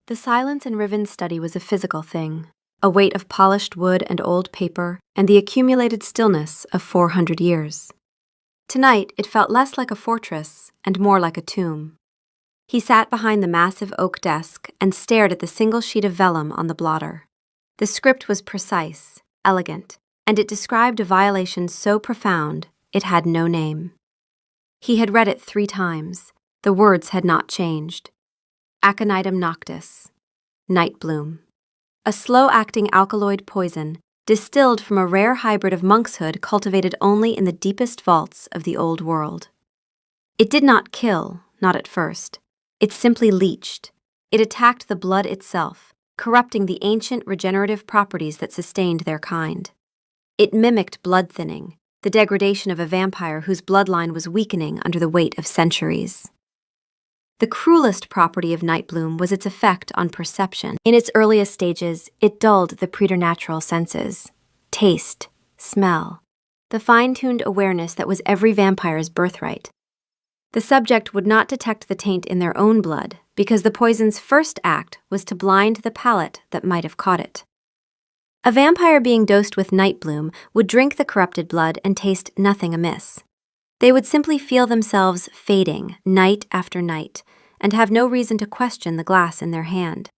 The silence in Riven's study was a physical thing, a weight of polished wood and old paper, and the accumulated stillness of 400 years. Tonight, it felt less like a fortress and more like a tomb. He sat behind the massive oak desk and stared at the single sheet of vellum on the blotter. The script was precise, elegant, and it described a violation so profound it had no name. He had read it 3 times. The words had not changed. Aconitum noctis, night bloom. A slow-acting alkaloid poison distilled from a rare hybrid of monkshood cultivated only in the deepest vaults of the old world. It did not kill, not at first. It simply leached. It attacked the blood itself, corrupting the ancient regenerative properties that sustained their kind. It mimicked blood thinning, the degradation of a vampire whose bloodline was weakening under the weight of centuries. The cruelest property of night bloom was its effect on perception. In its earliest stages, it dulled the preternatural senses: taste, smell, the fine-tuned awareness that was every vampire's birthright. The subject would not detect the taint in their own blood because the poison's first act was to blind the palate that might have caught it. A vampire being dosed with night bloom would drink the corrupted blood and taste nothing amiss. They would simply feel themselves fading night after night and have no reason to question the glass in their hand.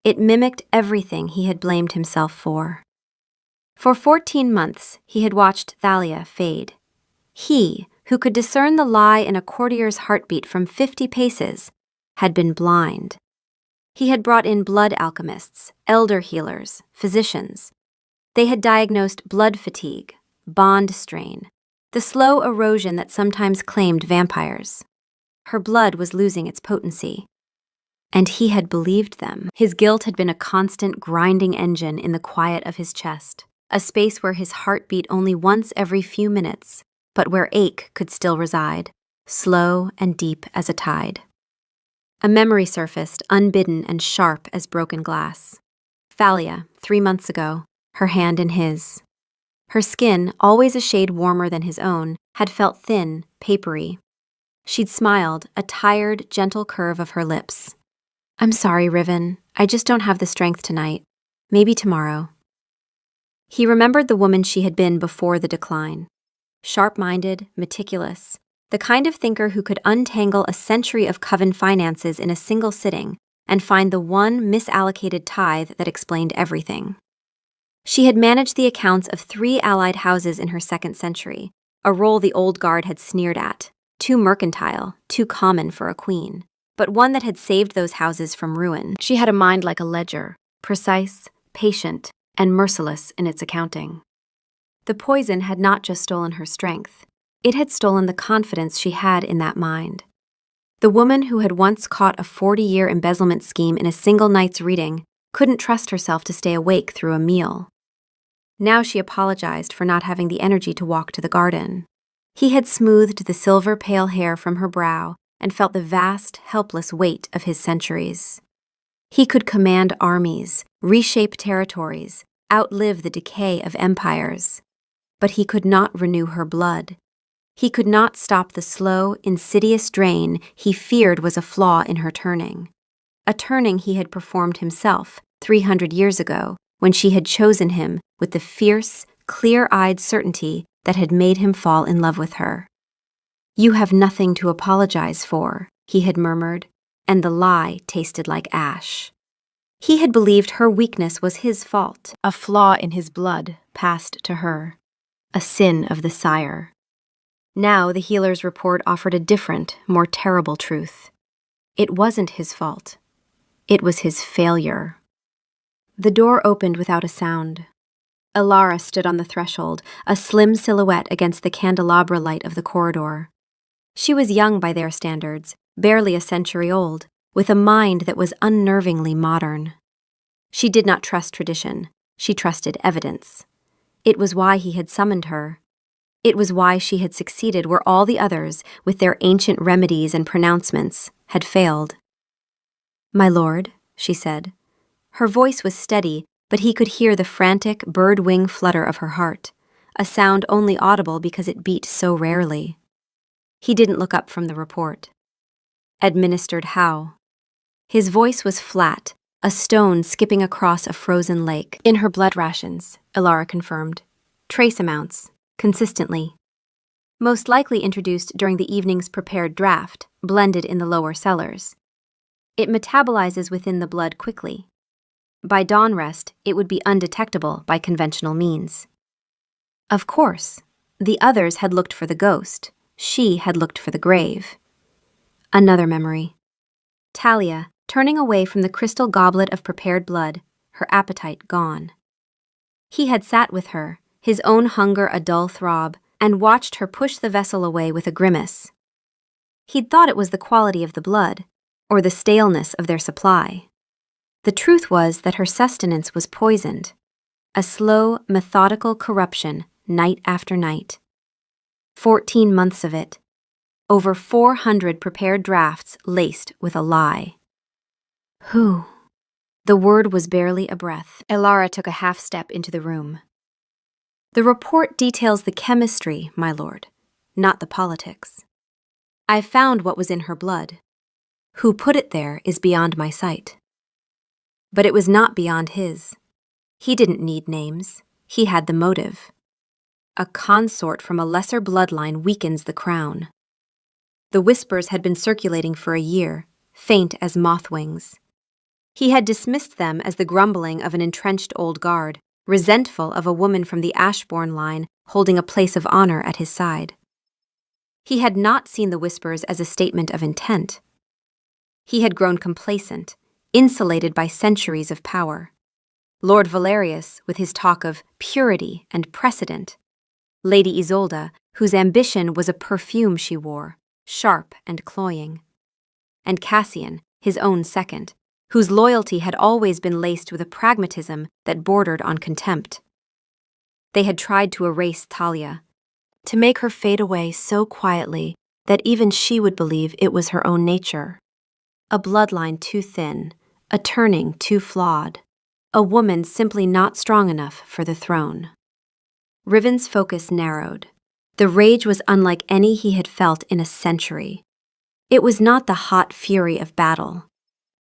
It mimicked everything he had blamed himself for. For 14 months, he had watched Thalia fade. He, who could discern the lie in a courtier's heartbeat from 50 paces, had been blind. He had brought in blood alchemists, elder healers, physicians. They had diagnosed blood fatigue, bond strain, the slow erosion that sometimes claimed vampires. Her blood was losing its potency. And he had believed them. His guilt had been a constant grinding engine in the quiet of his chest, a space where his heart beat only once every few minutes, but where ache could still reside, slow and deep as a tide. A memory surfaced, unbidden and sharp as broken glass. Thalia, 3 months ago, her hand in his. Her skin, always a shade warmer than his own, had felt thin, papery. She'd smiled, a tired, gentle curve of her lips. "I'm sorry, Riven. I just don't have the strength tonight. Maybe tomorrow." He remembered the woman she had been before the decline. Sharp-minded, meticulous, the kind of thinker who could untangle a century of coven finances in a single sitting and find the one misallocated tithe that explained everything. She had managed the accounts of 3 allied houses in her 2nd century, a role the old guard had sneered at, too mercantile, too common for a queen, but one that had saved those houses from ruin. She had a mind like a ledger, precise, patient, and merciless in its accounting. The poison had not just stolen her strength. It had stolen the confidence she had in that mind. The woman who had once caught a 40-year embezzlement scheme in a single night's reading couldn't trust herself to stay awake through a meal. Now she apologized for not having the energy to walk to the garden. He had smoothed the silver pale hair from her brow and felt the vast, helpless weight of his centuries. He could command armies, reshape territories, outlive the decay of empires. But he could not renew her blood. He could not stop the slow, insidious drain he feared was a flaw in her turning. A turning he had performed himself 300 years ago when she had chosen him with the fierce, clear-eyed certainty that had made him fall in love with her. "You have nothing to apologize for," he had murmured, and the lie tasted like ash. He had believed her weakness was his fault, a flaw in his blood passed to her, a sin of the sire. Now the healer's report offered a different, more terrible truth. It wasn't his fault. It was his failure. The door opened without a sound. Elara stood on the threshold, a slim silhouette against the candelabra light of the corridor. She was young by their standards, barely a century old, with a mind that was unnervingly modern. She did not trust tradition. She trusted evidence. It was why he had summoned her. It was why she had succeeded where all the others, with their ancient remedies and pronouncements, had failed. "My lord," she said. Her voice was steady, but he could hear the frantic bird-wing flutter of her heart, a sound only audible because it beat so rarely. He didn't look up from the report. "Administered how?" His voice was flat, a stone skipping across a frozen lake. In her blood rations, Ilara confirmed. Trace amounts, consistently. Most likely introduced during the evening's prepared draft, blended in the lower cellars. It metabolizes within the blood quickly. By dawn rest, it would be undetectable by conventional means. Of course, the others had looked for the ghost. She had looked for the grave. Another memory. Talia, turning away from the crystal goblet of prepared blood, her appetite gone. He had sat with her, his own hunger a dull throb, and watched her push the vessel away with a grimace. He'd thought it was the quality of the blood, or the staleness of their supply. The truth was that her sustenance was poisoned, a slow, methodical corruption night after night. 14 months of it, over 400 prepared drafts laced with a lie. Who? The word was barely a breath. Ilara took a half step into the room. The report details the chemistry, my lord, not the politics. I found what was in her blood. Who put it there is beyond my sight. But it was not beyond his. He didn't need names. He had the motive. A consort from a lesser bloodline weakens the crown. The whispers had been circulating for a year, faint as moth wings. He had dismissed them as the grumbling of an entrenched old guard, resentful of a woman from the Ashbourne line holding a place of honor at his side. He had not seen the whispers as a statement of intent. He had grown complacent, insulated by centuries of power. Lord Valerius, with his talk of purity and precedent. Lady Isolde, whose ambition was a perfume she wore, sharp and cloying. And Cassian, his own second, whose loyalty had always been laced with a pragmatism that bordered on contempt. They had tried to erase Talia, to make her fade away so quietly that even she would believe it was her own nature. A bloodline too thin, a turning too flawed, a woman simply not strong enough for the throne. Riven's focus narrowed. The rage was unlike any he had felt in a century. It was not the hot fury of battle.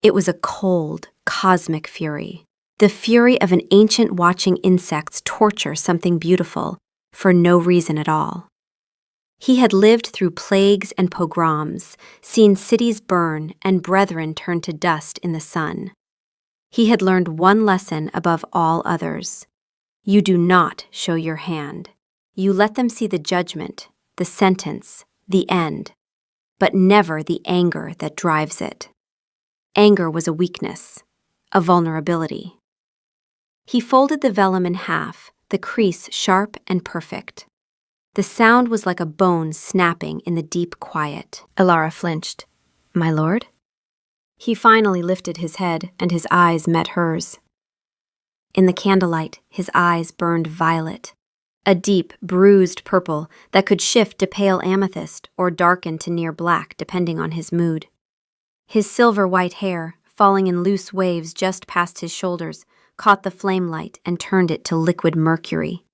It was a cold, cosmic fury. The fury of an ancient watching insects torture something beautiful for no reason at all. He had lived through plagues and pogroms, seen cities burn and brethren turn to dust in the sun. He had learned one lesson above all others. You do not show your hand. You let them see the judgment, the sentence, the end, but never the anger that drives it. Anger was a weakness, a vulnerability. He folded the vellum in half, the crease sharp and perfect. The sound was like a bone snapping in the deep quiet. Ilara flinched. My lord? He finally lifted his head, and his eyes met hers. In the candlelight, his eyes burned violet, a deep, bruised purple that could shift to pale amethyst or darken to near black depending on his mood. His silver-white hair, falling in loose waves just past his shoulders, caught the flame light and turned it to liquid mercury.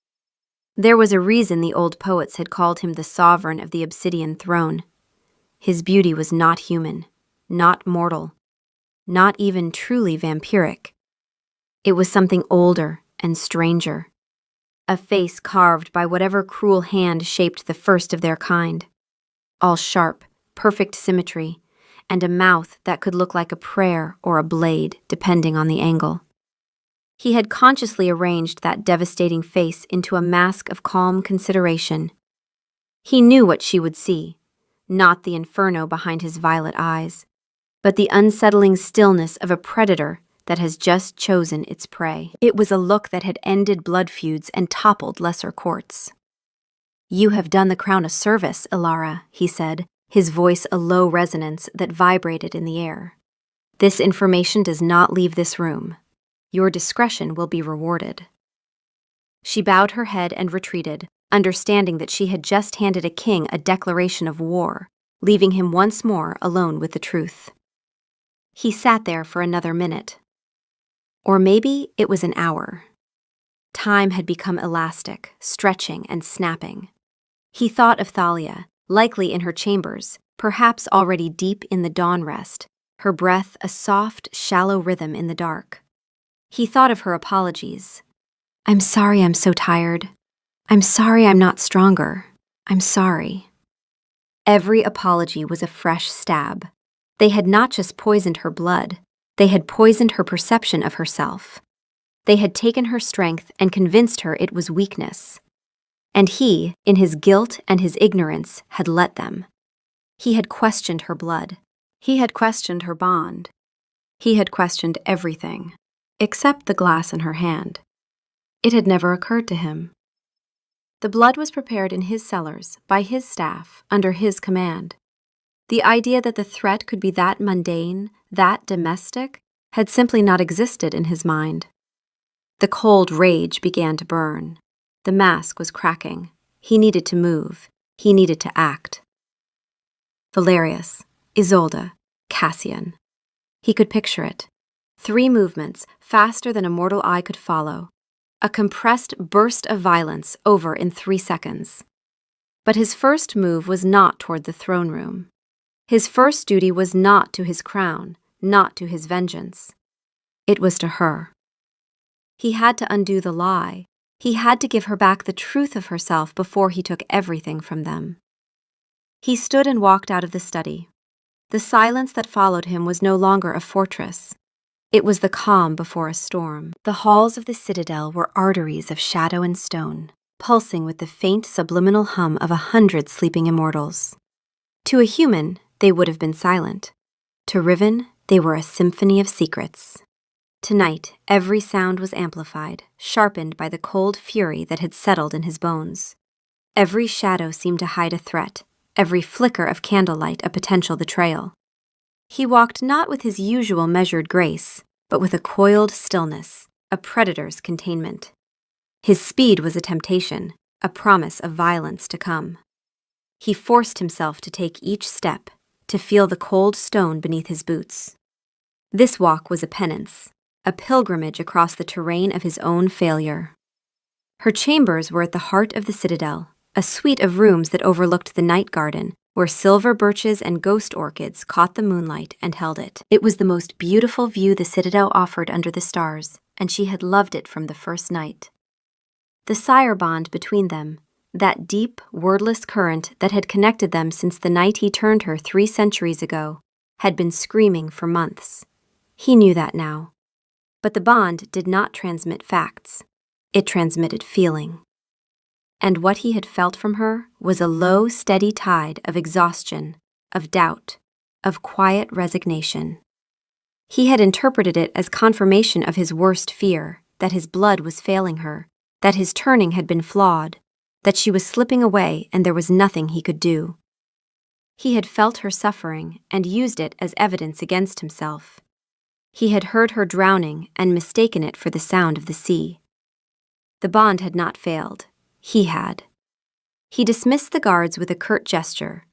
There was a reason the old poets had called him the sovereign of the obsidian throne. His beauty was not human, not mortal, not even truly vampiric. It was something older and stranger. A face carved by whatever cruel hand shaped the first of their kind. All sharp, perfect symmetry, and a mouth that could look like a prayer or a blade, depending on the angle. He had consciously arranged that devastating face into a mask of calm consideration. He knew what she would see, not the inferno behind his violet eyes, but the unsettling stillness of a predator that has just chosen its prey. It was a look that had ended blood feuds and toppled lesser courts. You have done the crown a service, Ilara, he said, his voice a low resonance that vibrated in the air. This information does not leave this room. Your discretion will be rewarded. She bowed her head and retreated, understanding that she had just handed a king a declaration of war, leaving him once more alone with the truth. He sat there for another minute. Or maybe it was an hour. Time had become elastic, stretching and snapping. He thought of Thalia, likely in her chambers, perhaps already deep in the dawn rest, her breath a soft, shallow rhythm in the dark. He thought of her apologies. "I'm sorry I'm so tired. I'm sorry I'm not stronger. I'm sorry." Every apology was a fresh stab. They had not just poisoned her blood, they had poisoned her perception of herself. They had taken her strength and convinced her it was weakness. And he, in his guilt and his ignorance, had let them. He had questioned her blood. He had questioned her bond. He had questioned everything, except the glass in her hand. It had never occurred to him. The blood was prepared in his cellars, by his staff, under his command. The idea that the threat could be that mundane, that domestic, had simply not existed in his mind. The cold rage began to burn. The mask was cracking. He needed to move. He needed to act. Valerius, Isolde, Cassian. He could picture it. 3 movements, faster than a mortal eye could follow. A compressed burst of violence over in 3 seconds. But his first move was not toward the throne room. His first duty was not to his crown, not to his vengeance. It was to her. He had to undo the lie. He had to give her back the truth of herself before he took everything from them. He stood and walked out of the study. The silence that followed him was no longer a fortress. It was the calm before a storm. The halls of the citadel were arteries of shadow and stone, pulsing with the faint subliminal hum of 100 sleeping immortals. To a human, they would have been silent. To Riven, they were a symphony of secrets. Tonight, every sound was amplified, sharpened by the cold fury that had settled in his bones. Every shadow seemed to hide a threat, every flicker of candlelight a potential betrayal. He walked not with his usual measured grace, but with a coiled stillness, a predator's containment. His speed was a temptation, a promise of violence to come. He forced himself to take each step, to feel the cold stone beneath his boots. This walk was a penance, a pilgrimage across the terrain of his own failure. Her chambers were at the heart of the citadel, a suite of rooms that overlooked the night garden, where silver birches and ghost orchids caught the moonlight and held it. It was the most beautiful view the citadel offered under the stars, and she had loved it from the first night. The sire bond between them, that deep, wordless current that had connected them since the night he turned her 3 centuries ago, had been screaming for months. He knew that now. But the bond did not transmit facts. It transmitted feeling. And what he had felt from her was a low, steady tide of exhaustion, of doubt, of quiet resignation. He had interpreted it as confirmation of his worst fear, that his blood was failing her, that his turning had been flawed, that she was slipping away and there was nothing he could do. He had felt her suffering and used it as evidence against himself. He had heard her drowning and mistaken it for the sound of the sea. The bond had not failed. He had. He dismissed the guards with a curt gesture.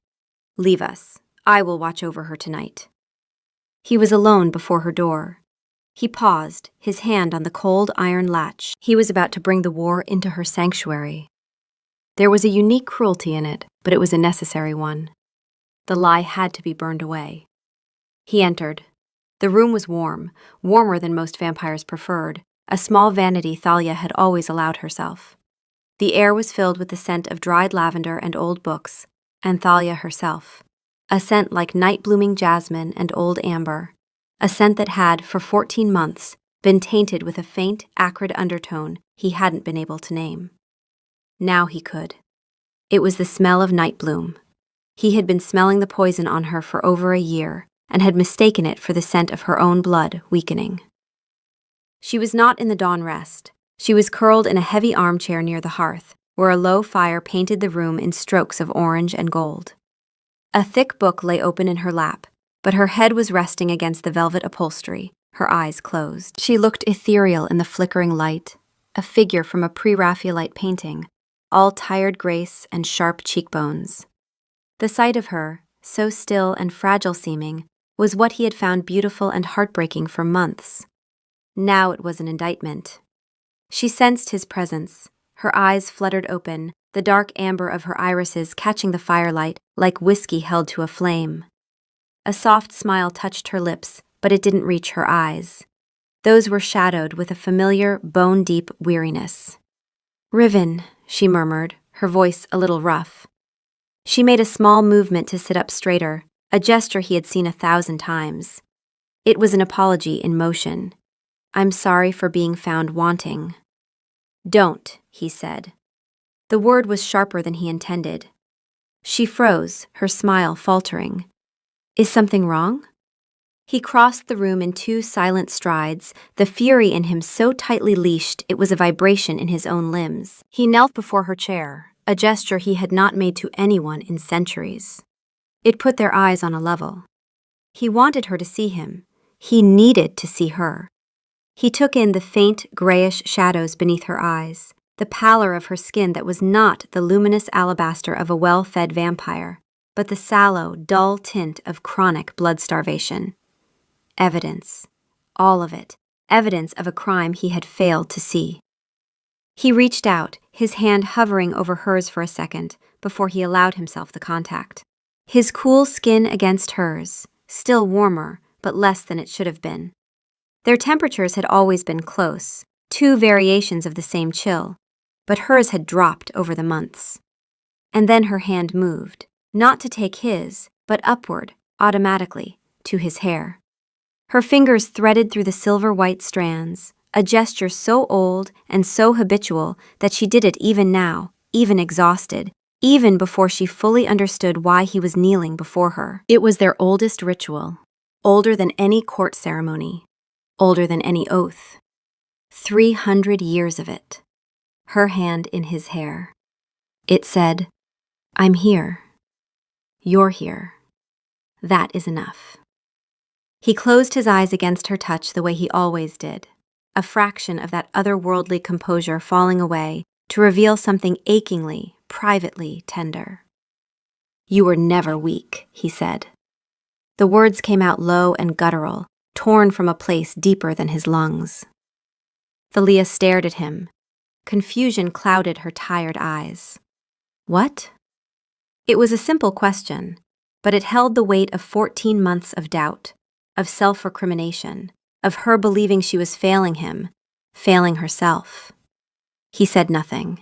"Leave us. I will watch over her tonight." He was alone before her door. He paused, his hand on the cold iron latch. He was about to bring the war into her sanctuary. There was a unique cruelty in it, but it was a necessary one. The lie had to be burned away. He entered. The room was warm, warmer than most vampires preferred, a small vanity Thalia had always allowed herself. The air was filled with the scent of dried lavender and old books, and Thalia herself, a scent like night-blooming jasmine and old amber, a scent that had, for 14 months, been tainted with a faint, acrid undertone he hadn't been able to name. Now he could. It was the smell of night bloom. He had been smelling the poison on her for over a year, and had mistaken it for the scent of her own blood weakening. She was not in the dawn rest. She was curled in a heavy armchair near the hearth, where a low fire painted the room in strokes of orange and gold. A thick book lay open in her lap, but her head was resting against the velvet upholstery, her eyes closed. She looked ethereal in the flickering light, a figure from a pre-Raphaelite painting, all tired grace and sharp cheekbones. The sight of her, so still and fragile seeming, was what he had found beautiful and heartbreaking for months. Now it was an indictment. She sensed his presence. Her eyes fluttered open, the dark amber of her irises catching the firelight like whiskey held to a flame. A soft smile touched her lips, but it didn't reach her eyes. Those were shadowed with a familiar, bone-deep weariness. "Riven," she murmured, her voice a little rough. She made a small movement to sit up straighter, a gesture he had seen 1,000 times. It was an apology in motion. "I'm sorry for being found wanting." "Don't," he said. The word was sharper than he intended. She froze, her smile faltering. "Is something wrong?" He crossed the room in 2 silent strides, the fury in him so tightly leashed it was a vibration in his own limbs. He knelt before her chair, a gesture he had not made to anyone in centuries. It put their eyes on a level. He wanted her to see him. He needed to see her. He took in the faint, grayish shadows beneath her eyes, the pallor of her skin that was not the luminous alabaster of a well-fed vampire, but the sallow, dull tint of chronic blood starvation. Evidence. All of it. Evidence of a crime he had failed to see. He reached out, his hand hovering over hers for a second before he allowed himself the contact. His cool skin against hers, still warmer, but less than it should have been. Their temperatures had always been close, 2 variations of the same chill, but hers had dropped over the months. And then her hand moved, not to take his, but upward, automatically, to his hair. Her fingers threaded through the silver-white strands, a gesture so old and so habitual that she did it even now, even exhausted, even before she fully understood why he was kneeling before her. It was their oldest ritual, older than any court ceremony, older than any oath. 300 years of it. Her hand in his hair. It said, "I'm here. You're here. That is enough." He closed his eyes against her touch the way he always did, a fraction of that otherworldly composure falling away to reveal something achingly, privately tender. "You were never weak," he said. The words came out low and guttural, torn from a place deeper than his lungs. Thalia stared at him. Confusion clouded her tired eyes. What? It was a simple question, but it held the weight of 14 months of doubt, of self-recrimination, of her believing she was failing him, failing herself. He said nothing.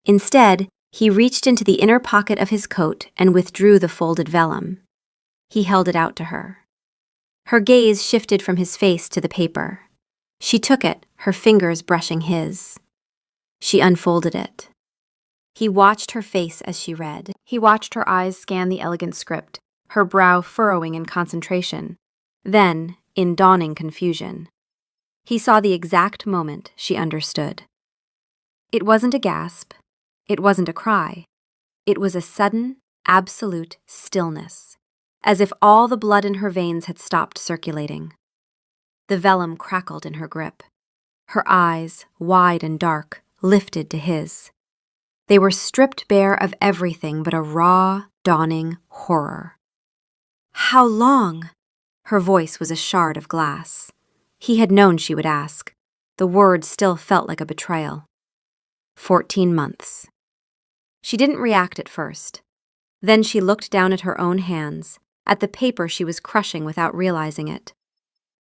Instead, he reached into the inner pocket of his coat and withdrew the folded vellum. He held it out to her. Her gaze shifted from his face to the paper. She took it, her fingers brushing his. She unfolded it. He watched her face as she read. He watched her eyes scan the elegant script, her brow furrowing in concentration. Then, in dawning confusion, he saw the exact moment she understood. It wasn't a gasp. It wasn't a cry. It was a sudden, absolute stillness, as if all the blood in her veins had stopped circulating. The vellum crackled in her grip. Her eyes, wide and dark, lifted to his. They were stripped bare of everything but a raw, dawning horror. "How long?" Her voice was a shard of glass. He had known she would ask. The word still felt like a betrayal. 14 months. She didn't react at first. Then she looked down at her own hands, at the paper she was crushing without realizing it.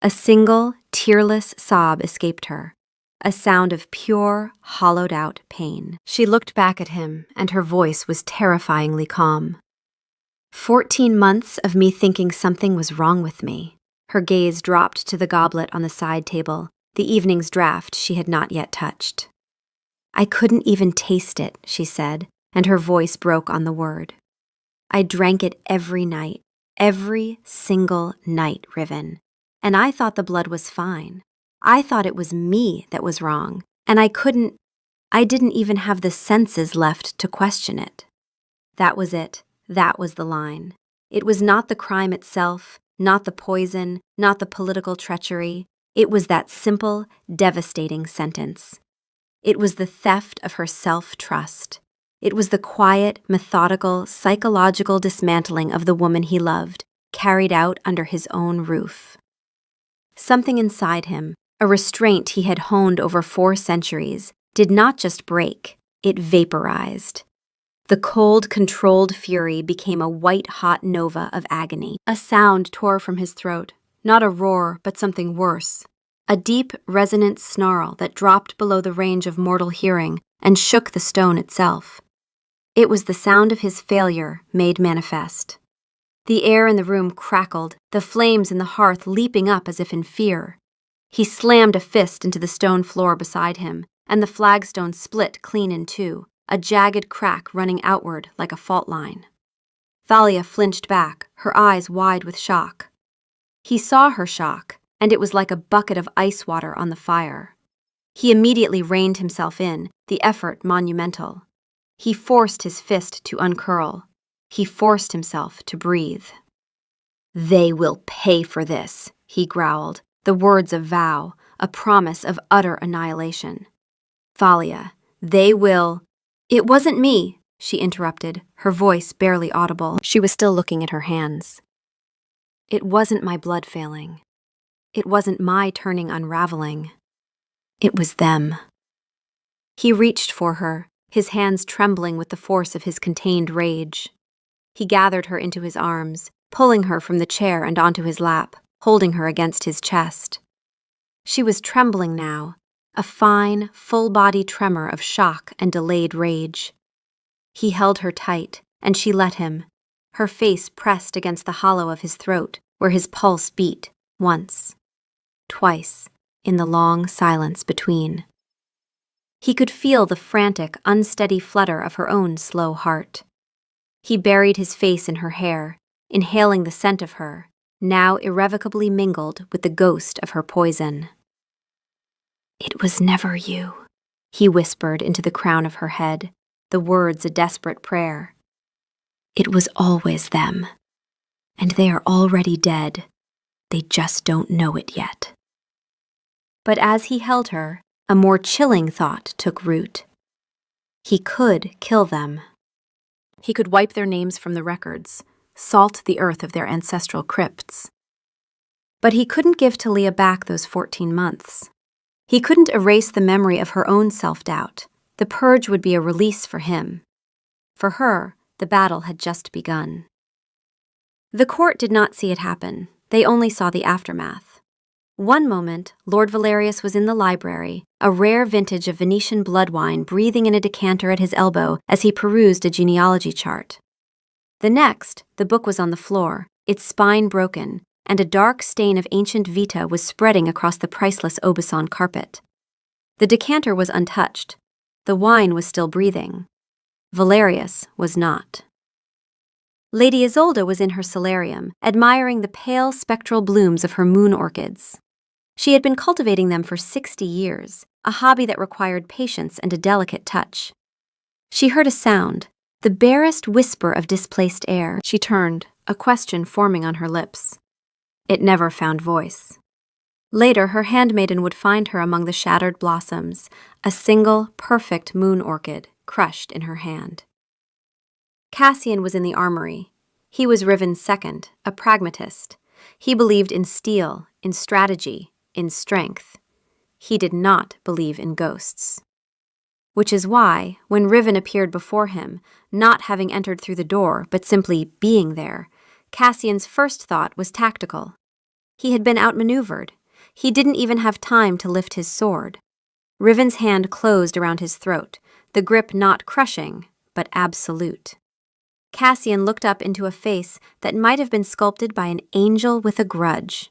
A single, tearless sob escaped her, a sound of pure, hollowed-out pain. She looked back at him, and her voice was terrifyingly calm. 14 months of me thinking something was wrong with me. Her gaze dropped to the goblet on the side table, the evening's draft she had not yet touched. "I couldn't even taste it," she said, and her voice broke on the word. "I drank it every night, every single night, Riven. And I thought the blood was fine. I thought it was me that was wrong, and I didn't even have the senses left to question it." That was it. That was the line. It was not the crime itself, not the poison, not the political treachery. It was that simple, devastating sentence. It was the theft of her self-trust. It was the quiet, methodical, psychological dismantling of the woman he loved, carried out under his own roof. Something inside him, a restraint he had honed over 4 centuries, did not just break, it vaporized. The cold, controlled fury became a white-hot nova of agony. A sound tore from his throat, not a roar, but something worse. A deep, resonant snarl that dropped below the range of mortal hearing and shook the stone itself. It was the sound of his failure made manifest. The air in the room crackled, the flames in the hearth leaping up as if in fear. He slammed a fist into the stone floor beside him, and the flagstone split clean in two, a jagged crack running outward like a fault line. Thalia flinched back, her eyes wide with shock. He saw her shock, and it was like a bucket of ice water on the fire. He immediately reined himself in, the effort monumental. He forced his fist to uncurl. He forced himself to breathe. "They will pay for this," he growled, the words of vow, a promise of utter annihilation. "Thalia, they will—" "It wasn't me," she interrupted, her voice barely audible. She was still looking at her hands. "It wasn't my blood failing. It wasn't my turning unraveling. It was them." He reached for her, his hands trembling with the force of his contained rage. He gathered her into his arms, pulling her from the chair and onto his lap, holding her against his chest. She was trembling now, a fine, full-body tremor of shock and delayed rage. He held her tight, and she let him, her face pressed against the hollow of his throat, where his pulse beat, once, twice, in the long silence between. He could feel the frantic, unsteady flutter of her own slow heart. He buried his face in her hair, inhaling the scent of her, now irrevocably mingled with the ghost of her poison. "It was never you," he whispered into the crown of her head, the words a desperate prayer. "It was always them, and they are already dead. They just don't know it yet." But as he held her, a more chilling thought took root. He could kill them. He could wipe their names from the records, salt the earth of their ancestral crypts. But he couldn't give Talia back those 14 months. He couldn't erase the memory of her own self-doubt. The purge would be a release for him. For her, the battle had just begun. The court did not see it happen. They only saw the aftermath. One moment, Lord Valerius was in the library, a rare vintage of Venetian blood wine breathing in a decanter at his elbow as he perused a genealogy chart. The next, the book was on the floor, its spine broken, and a dark stain of ancient vita was spreading across the priceless Aubusson carpet. The decanter was untouched. The wine was still breathing. Valerius was not. Lady Isolde was in her solarium, admiring the pale spectral blooms of her moon orchids. She had been cultivating them for 60 years, a hobby that required patience and a delicate touch. She heard a sound, the barest whisper of displaced air. She turned, a question forming on her lips. It never found voice. Later, her handmaiden would find her among the shattered blossoms, a single, perfect moon orchid crushed in her hand. Cassian was in the armory. He was Riven's second, a pragmatist. He believed in steel, in strategy, in strength. He did not believe in ghosts. Which is why, when Riven appeared before him, not having entered through the door, but simply being there, Cassian's first thought was tactical. He had been outmaneuvered. He didn't even have time to lift his sword. Riven's hand closed around his throat, the grip not crushing, but absolute. Cassian looked up into a face that might have been sculpted by an angel with a grudge.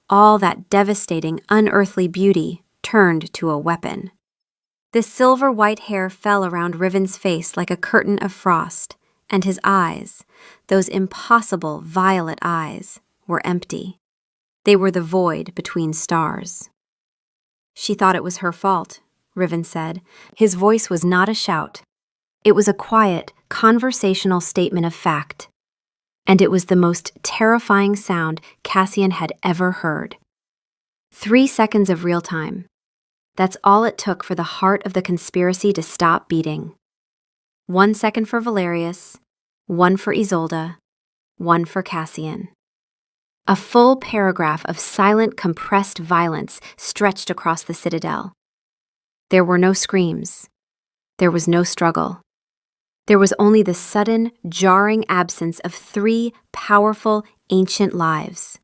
All that devastating, unearthly beauty turned to a weapon. The silver-white hair fell around Riven's face like a curtain of frost, and his eyes, those impossible violet eyes, were empty. They were the void between stars. "She thought it was her fault," Riven said. His voice was not a shout. It was a quiet, conversational statement of fact. And it was the most terrifying sound Cassian had ever heard. 3 seconds of real time. That's all it took for the heart of the conspiracy to stop beating. 1 second for Valerius, 1 for Isolde, 1 for Cassian. A full paragraph of silent, compressed violence stretched across the citadel. There were no screams. There was no struggle. There was only the sudden, jarring absence of 3 powerful, ancient lives,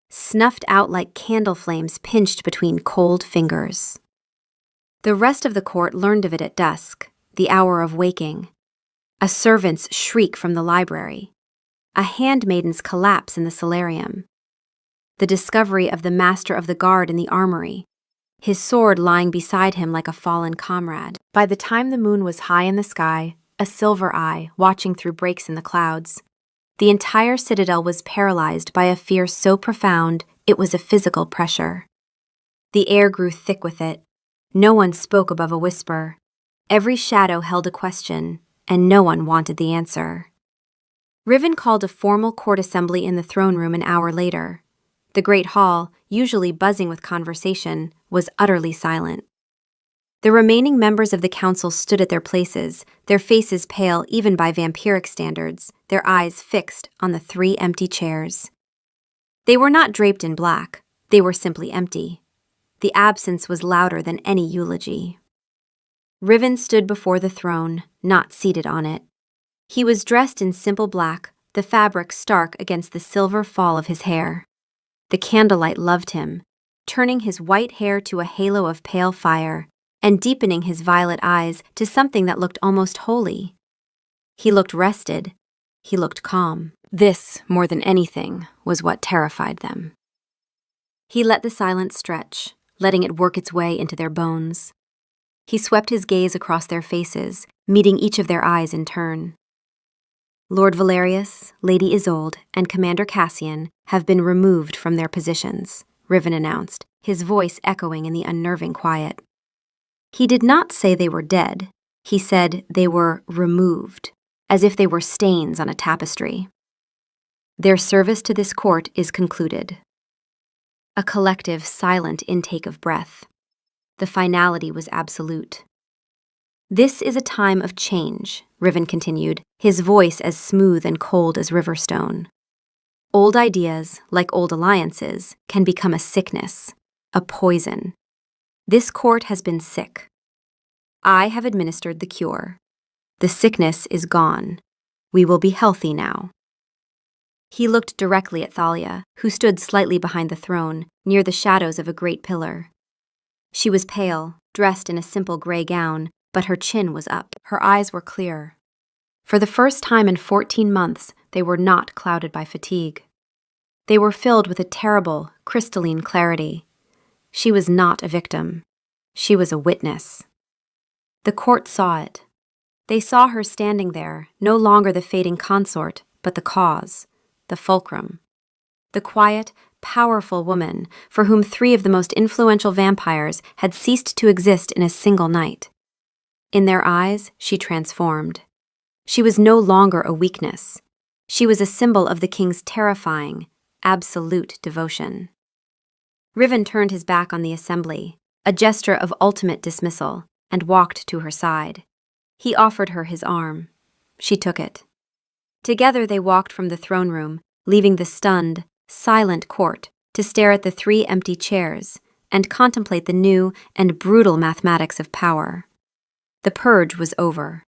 snuffed out like candle flames pinched between cold fingers. The rest of the court learned of it at dusk, the hour of waking. A servant's shriek from the library. A handmaiden's collapse in the solarium. The discovery of the master of the guard in the armory, his sword lying beside him like a fallen comrade. By the time the moon was high in the sky, a silver eye watching through breaks in the clouds, the entire citadel was paralyzed by a fear so profound it was a physical pressure. The air grew thick with it. No one spoke above a whisper. Every shadow held a question, and no one wanted the answer. Riven called a formal court assembly in the throne room an hour later. The great hall, usually buzzing with conversation, was utterly silent. The remaining members of the council stood at their places, their faces pale even by vampiric standards, their eyes fixed on the 3 empty chairs. They were not draped in black, they were simply empty. The absence was louder than any eulogy. Riven stood before the throne, not seated on it. He was dressed in simple black, the fabric stark against the silver fall of his hair. The candlelight loved him, turning his white hair to a halo of pale fire, and deepening his violet eyes to something that looked almost holy. He looked rested. He looked calm. This, more than anything, was what terrified them. He let the silence stretch, letting it work its way into their bones. He swept his gaze across their faces, meeting each of their eyes in turn. Lord Valerius, Lady Isolde, and Commander Cassian have been removed from their positions, Riven announced, his voice echoing in the unnerving quiet. He did not say they were dead. He said they were removed, as if they were stains on a tapestry. Their service to this court is concluded. A collective, silent intake of breath. The finality was absolute. This is a time of change, Riven continued, his voice as smooth and cold as riverstone. Old ideas, like old alliances, can become a sickness, a poison. This court has been sick. I have administered the cure. The sickness is gone. We will be healthy now. He looked directly at Thalia, who stood slightly behind the throne, near the shadows of a great pillar. She was pale, dressed in a simple gray gown, but her chin was up. Her eyes were clear. For the first time in 14 months, they were not clouded by fatigue. They were filled with a terrible, crystalline clarity. She was not a victim. She was a witness. The court saw it. They saw her standing there, no longer the fading consort, but the cause, the fulcrum. The quiet, powerful woman for whom 3 of the most influential vampires had ceased to exist in a single night. In their eyes, she transformed. She was no longer a weakness. She was a symbol of the king's terrifying, absolute devotion. Riven turned his back on the assembly, a gesture of ultimate dismissal, and walked to her side. He offered her his arm. She took it. Together they walked from the throne room, leaving the stunned, silent court to stare at the 3 empty chairs and contemplate the new and brutal mathematics of power. The purge was over.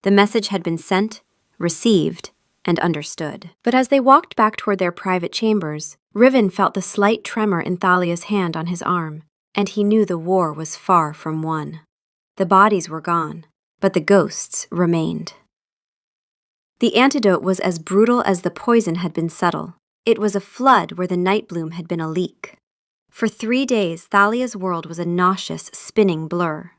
The message had been sent, received, and understood. But as they walked back toward their private chambers, Riven felt the slight tremor in Thalia's hand on his arm, and he knew the war was far from won. The bodies were gone, but the ghosts remained. The antidote was as brutal as the poison had been subtle. It was a flood where the night bloom had been a leak. For 3 days, Thalia's world was a nauseous, spinning blur.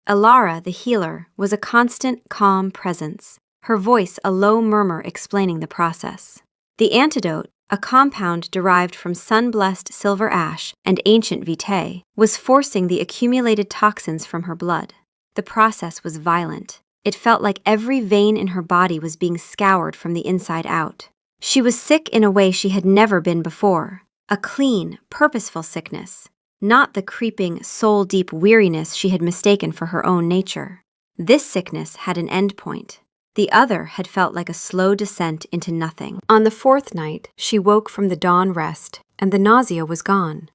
Alara, the healer, was a constant, calm presence, her voice a low murmur explaining the process. The antidote, a compound derived from sun-blessed silver ash and ancient vitae, was forcing the accumulated toxins from her blood. The process was violent. It felt like every vein in her body was being scoured from the inside out. She was sick in a way she had never been before, a clean, purposeful sickness, not the creeping, soul-deep weariness she had mistaken for her own nature. This sickness had an end point. The other had felt like a slow descent into nothing. On the 4th night, she woke from the dawn rest, and the nausea was gone.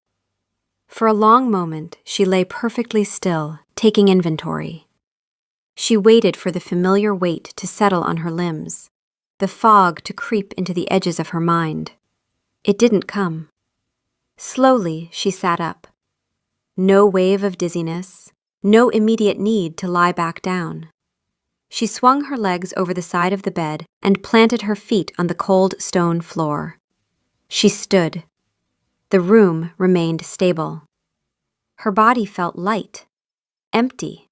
For a long moment, she lay perfectly still, taking inventory. She waited for the familiar weight to settle on her limbs, the fog to creep into the edges of her mind. It didn't come. Slowly, she sat up. No wave of dizziness, no immediate need to lie back down. She swung her legs over the side of the bed and planted her feet on the cold stone floor. She stood. The room remained stable. Her body felt light, empty.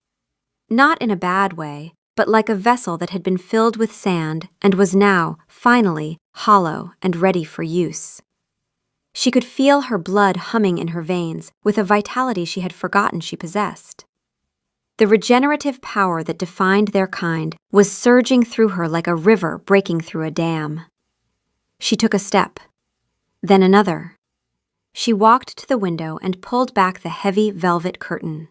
Not in a bad way, but like a vessel that had been filled with sand and was now, finally, hollow and ready for use. She could feel her blood humming in her veins with a vitality she had forgotten she possessed. The regenerative power that defined their kind was surging through her like a river breaking through a dam. She took a step, then another. She walked to the window and pulled back the heavy velvet curtain.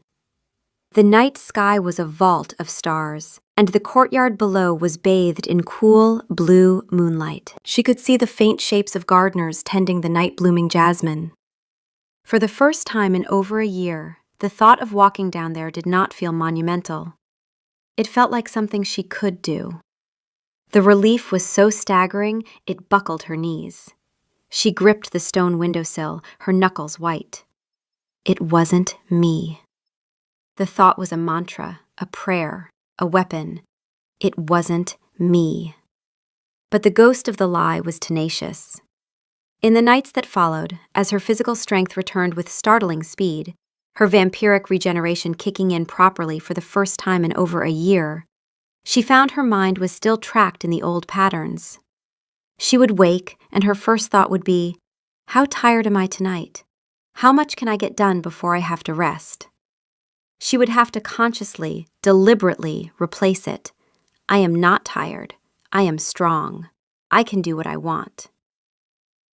The night sky was a vault of stars, and the courtyard below was bathed in cool, blue moonlight. She could see the faint shapes of gardeners tending the night-blooming jasmine. For the first time in over a year, the thought of walking down there did not feel monumental. It felt like something she could do. The relief was so staggering, it buckled her knees. She gripped the stone windowsill, her knuckles white. It wasn't me. The thought was a mantra, a prayer, a weapon. It wasn't me. But the ghost of the lie was tenacious. In the nights that followed, as her physical strength returned with startling speed, her vampiric regeneration kicking in properly for the first time in over a year, she found her mind was still tracked in the old patterns. She would wake, and her first thought would be, how tired am I tonight? How much can I get done before I have to rest? She would have to consciously, deliberately replace it. I am not tired. I am strong. I can do what I want.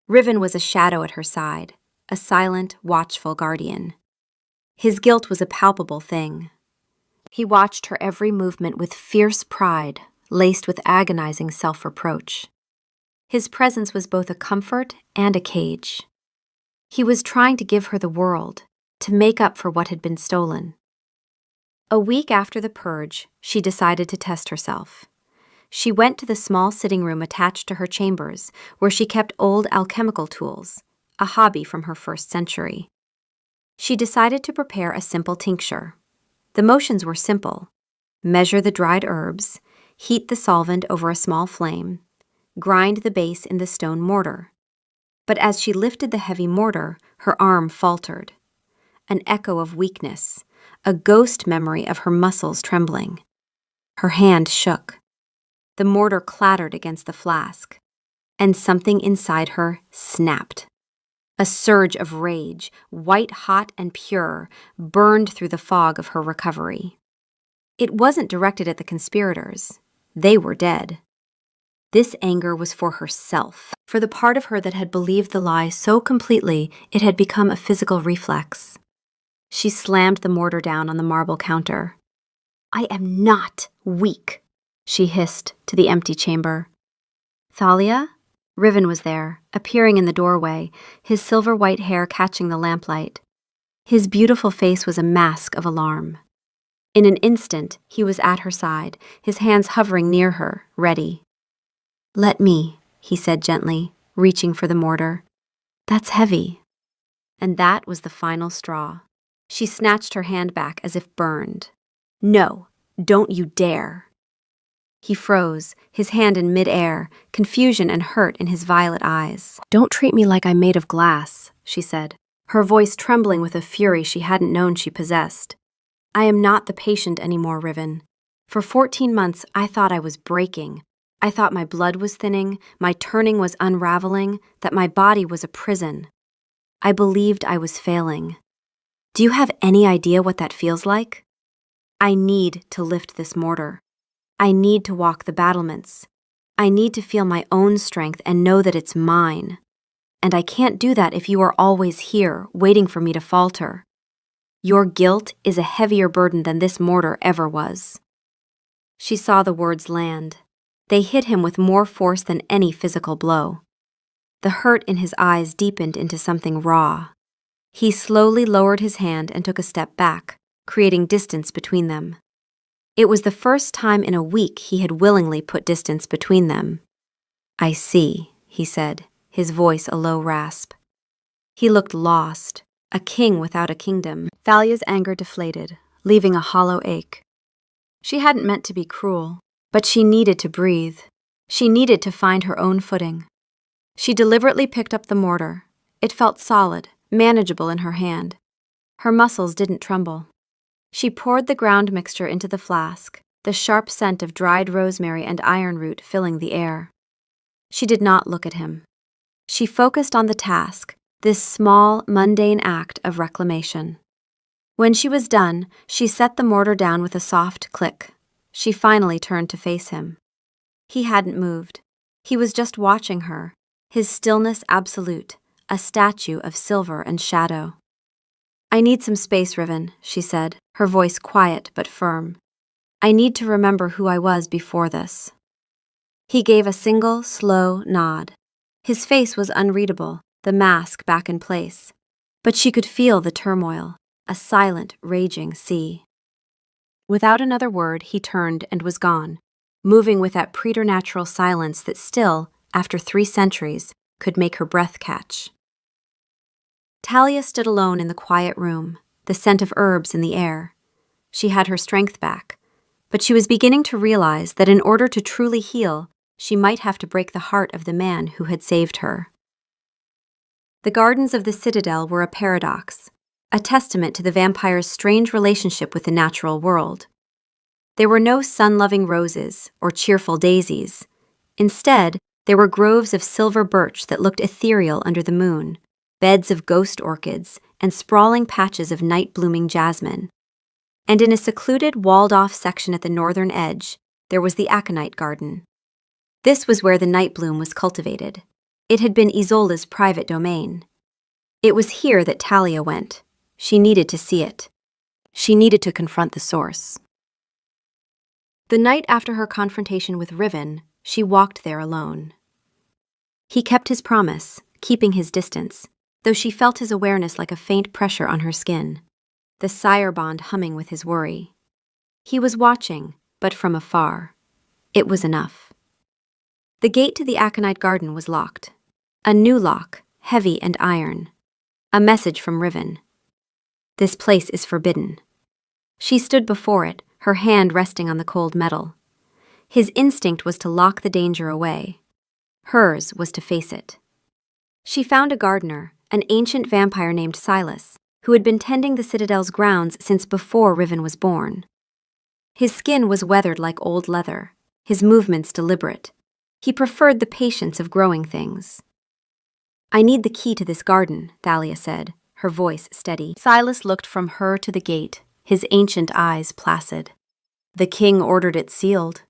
Riven was a shadow at her side, a silent, watchful guardian. His guilt was a palpable thing. He watched her every movement with fierce pride, laced with agonizing self-reproach. His presence was both a comfort and a cage. He was trying to give her the world, to make up for what had been stolen. A week after the purge, she decided to test herself. She went to the small sitting room attached to her chambers, where she kept old alchemical tools, a hobby from her first century. She decided to prepare a simple tincture. The motions were simple. Measure the dried herbs, heat the solvent over a small flame, grind the base in the stone mortar. But as she lifted the heavy mortar, her arm faltered. An echo of weakness, a ghost memory of her muscles trembling. Her hand shook. The mortar clattered against the flask, and something inside her snapped. A surge of rage, white-hot and pure, burned through the fog of her recovery. It wasn't directed at the conspirators. They were dead. This anger was for herself, for the part of her that had believed the lie so completely it had become a physical reflex. She slammed the mortar down on the marble counter. I am not weak, she hissed to the empty chamber. Thalia? Riven was there, appearing in the doorway, his silver-white hair catching the lamplight. His beautiful face was a mask of alarm. In an instant, he was at her side, his hands hovering near her, ready. Let me, he said gently, reaching for the mortar. That's heavy. And that was the final straw. She snatched her hand back as if burned. No, don't you dare. He froze, his hand in mid-air, confusion and hurt in his violet eyes. Don't treat me like I'm made of glass, she said, her voice trembling with a fury she hadn't known she possessed. I am not the patient anymore, Riven. For 14 months, I thought I was breaking. I thought my blood was thinning, my turning was unraveling, that my body was a prison. I believed I was failing. Do you have any idea what that feels like? I need to lift this mortar. I need to walk the battlements. I need to feel my own strength and know that it's mine. And I can't do that if you are always here, waiting for me to falter. Your guilt is a heavier burden than this mortar ever was. She saw the words land. They hit him with more force than any physical blow. The hurt in his eyes deepened into something raw. He slowly lowered his hand and took a step back, creating distance between them. It was the first time in a week he had willingly put distance between them. "I see," he said, his voice a low rasp. He looked lost, a king without a kingdom. Thalia's anger deflated, leaving a hollow ache. She hadn't meant to be cruel, but she needed to breathe. She needed to find her own footing. She deliberately picked up the mortar. It felt solid, manageable in her hand. Her muscles didn't tremble. She poured the ground mixture into the flask, the sharp scent of dried rosemary and ironroot filling the air. She did not look at him. She focused on the task, this small, mundane act of reclamation. When she was done, she set the mortar down with a soft click. She finally turned to face him. He hadn't moved. He was just watching her, his stillness absolute, a statue of silver and shadow. "I need some space, Riven," she said, her voice quiet but firm. "I need to remember who I was before this." He gave a single, slow nod. His face was unreadable, the mask back in place. But she could feel the turmoil, a silent, raging sea. Without another word, he turned and was gone, moving with that preternatural silence that still, after 3 centuries, could make her breath catch. Thalia stood alone in the quiet room, the scent of herbs in the air. She had her strength back, but she was beginning to realize that in order to truly heal, she might have to break the heart of the man who had saved her. The gardens of the citadel were a paradox, a testament to the vampire's strange relationship with the natural world. There were no sun-loving roses or cheerful daisies. Instead, there were groves of silver birch that looked ethereal under the moon, beds of ghost orchids, and sprawling patches of night-blooming jasmine. And in a secluded, walled-off section at the northern edge, there was the aconite garden. This was where the night bloom was cultivated. It had been Isola's private domain. It was here that Thalia went. She needed to see it. She needed to confront the source. The night after her confrontation with Riven, she walked there alone. He kept his promise, keeping his distance, though she felt his awareness like a faint pressure on her skin, the sire bond humming with his worry. He was watching, but from afar. It was enough. The gate to the aconite garden was locked. A new lock, heavy and iron. A message from Riven. "This place is forbidden." She stood before it, her hand resting on the cold metal. His instinct was to lock the danger away. Hers was to face it. She found a gardener, an ancient vampire named Silas, who had been tending the citadel's grounds since before Riven was born. His skin was weathered like old leather, his movements deliberate. He preferred the patience of growing things. "I need the key to this garden," Thalia said, her voice steady. Silas looked from her to the gate, his ancient eyes placid. "The king ordered it sealed."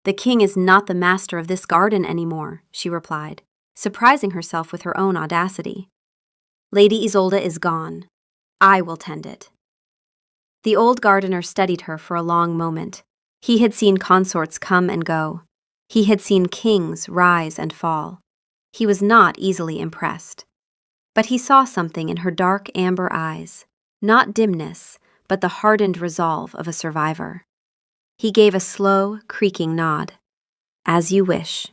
"The king is not the master of this garden anymore," she replied, surprising herself with her own audacity. "Lady Isolde is gone. I will tend it." The old gardener studied her for a long moment. He had seen consorts come and go. He had seen kings rise and fall. He was not easily impressed. But he saw something in her dark amber eyes, not dimness, but the hardened resolve of a survivor. He gave a slow, creaking nod. "As you wish."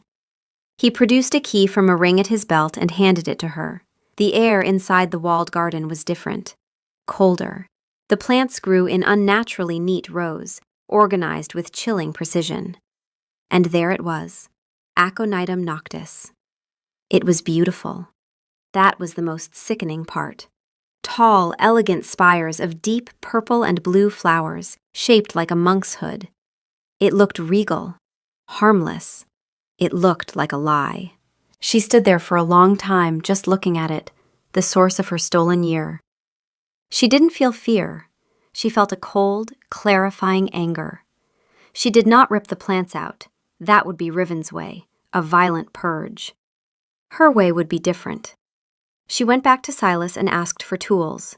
He produced a key from a ring at his belt and handed it to her. The air inside the walled garden was different, colder. The plants grew in unnaturally neat rows, organized with chilling precision. And there it was, Aconitum noctis. It was beautiful. That was the most sickening part. Tall, elegant spires of deep purple and blue flowers, shaped like a monk's hood. It looked regal, harmless. It looked like a lie. She stood there for a long time, just looking at it, the source of her stolen year. She didn't feel fear. She felt a cold, clarifying anger. She did not rip the plants out. That would be Riven's way, a violent purge. Her way would be different. She went back to Silas and asked for tools.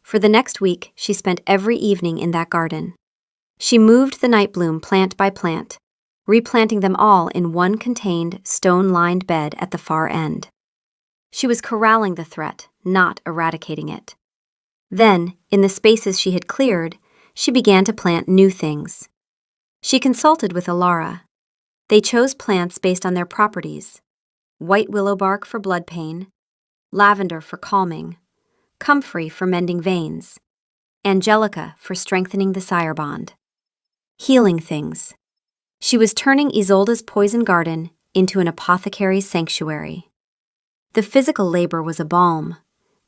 For the next week, she spent every evening in that garden. She moved the night bloom plant by plant, replanting them all in one contained, stone-lined bed at the far end. She was corralling the threat, not eradicating it. Then, in the spaces she had cleared, she began to plant new things, She consulted with Alara. They chose plants based on their properties: white willow bark for blood pain, lavender for calming, comfrey for mending veins, angelica for strengthening the sire bond. Healing things. She was turning Isolde's poison garden into an apothecary's sanctuary. The physical labor was a balm.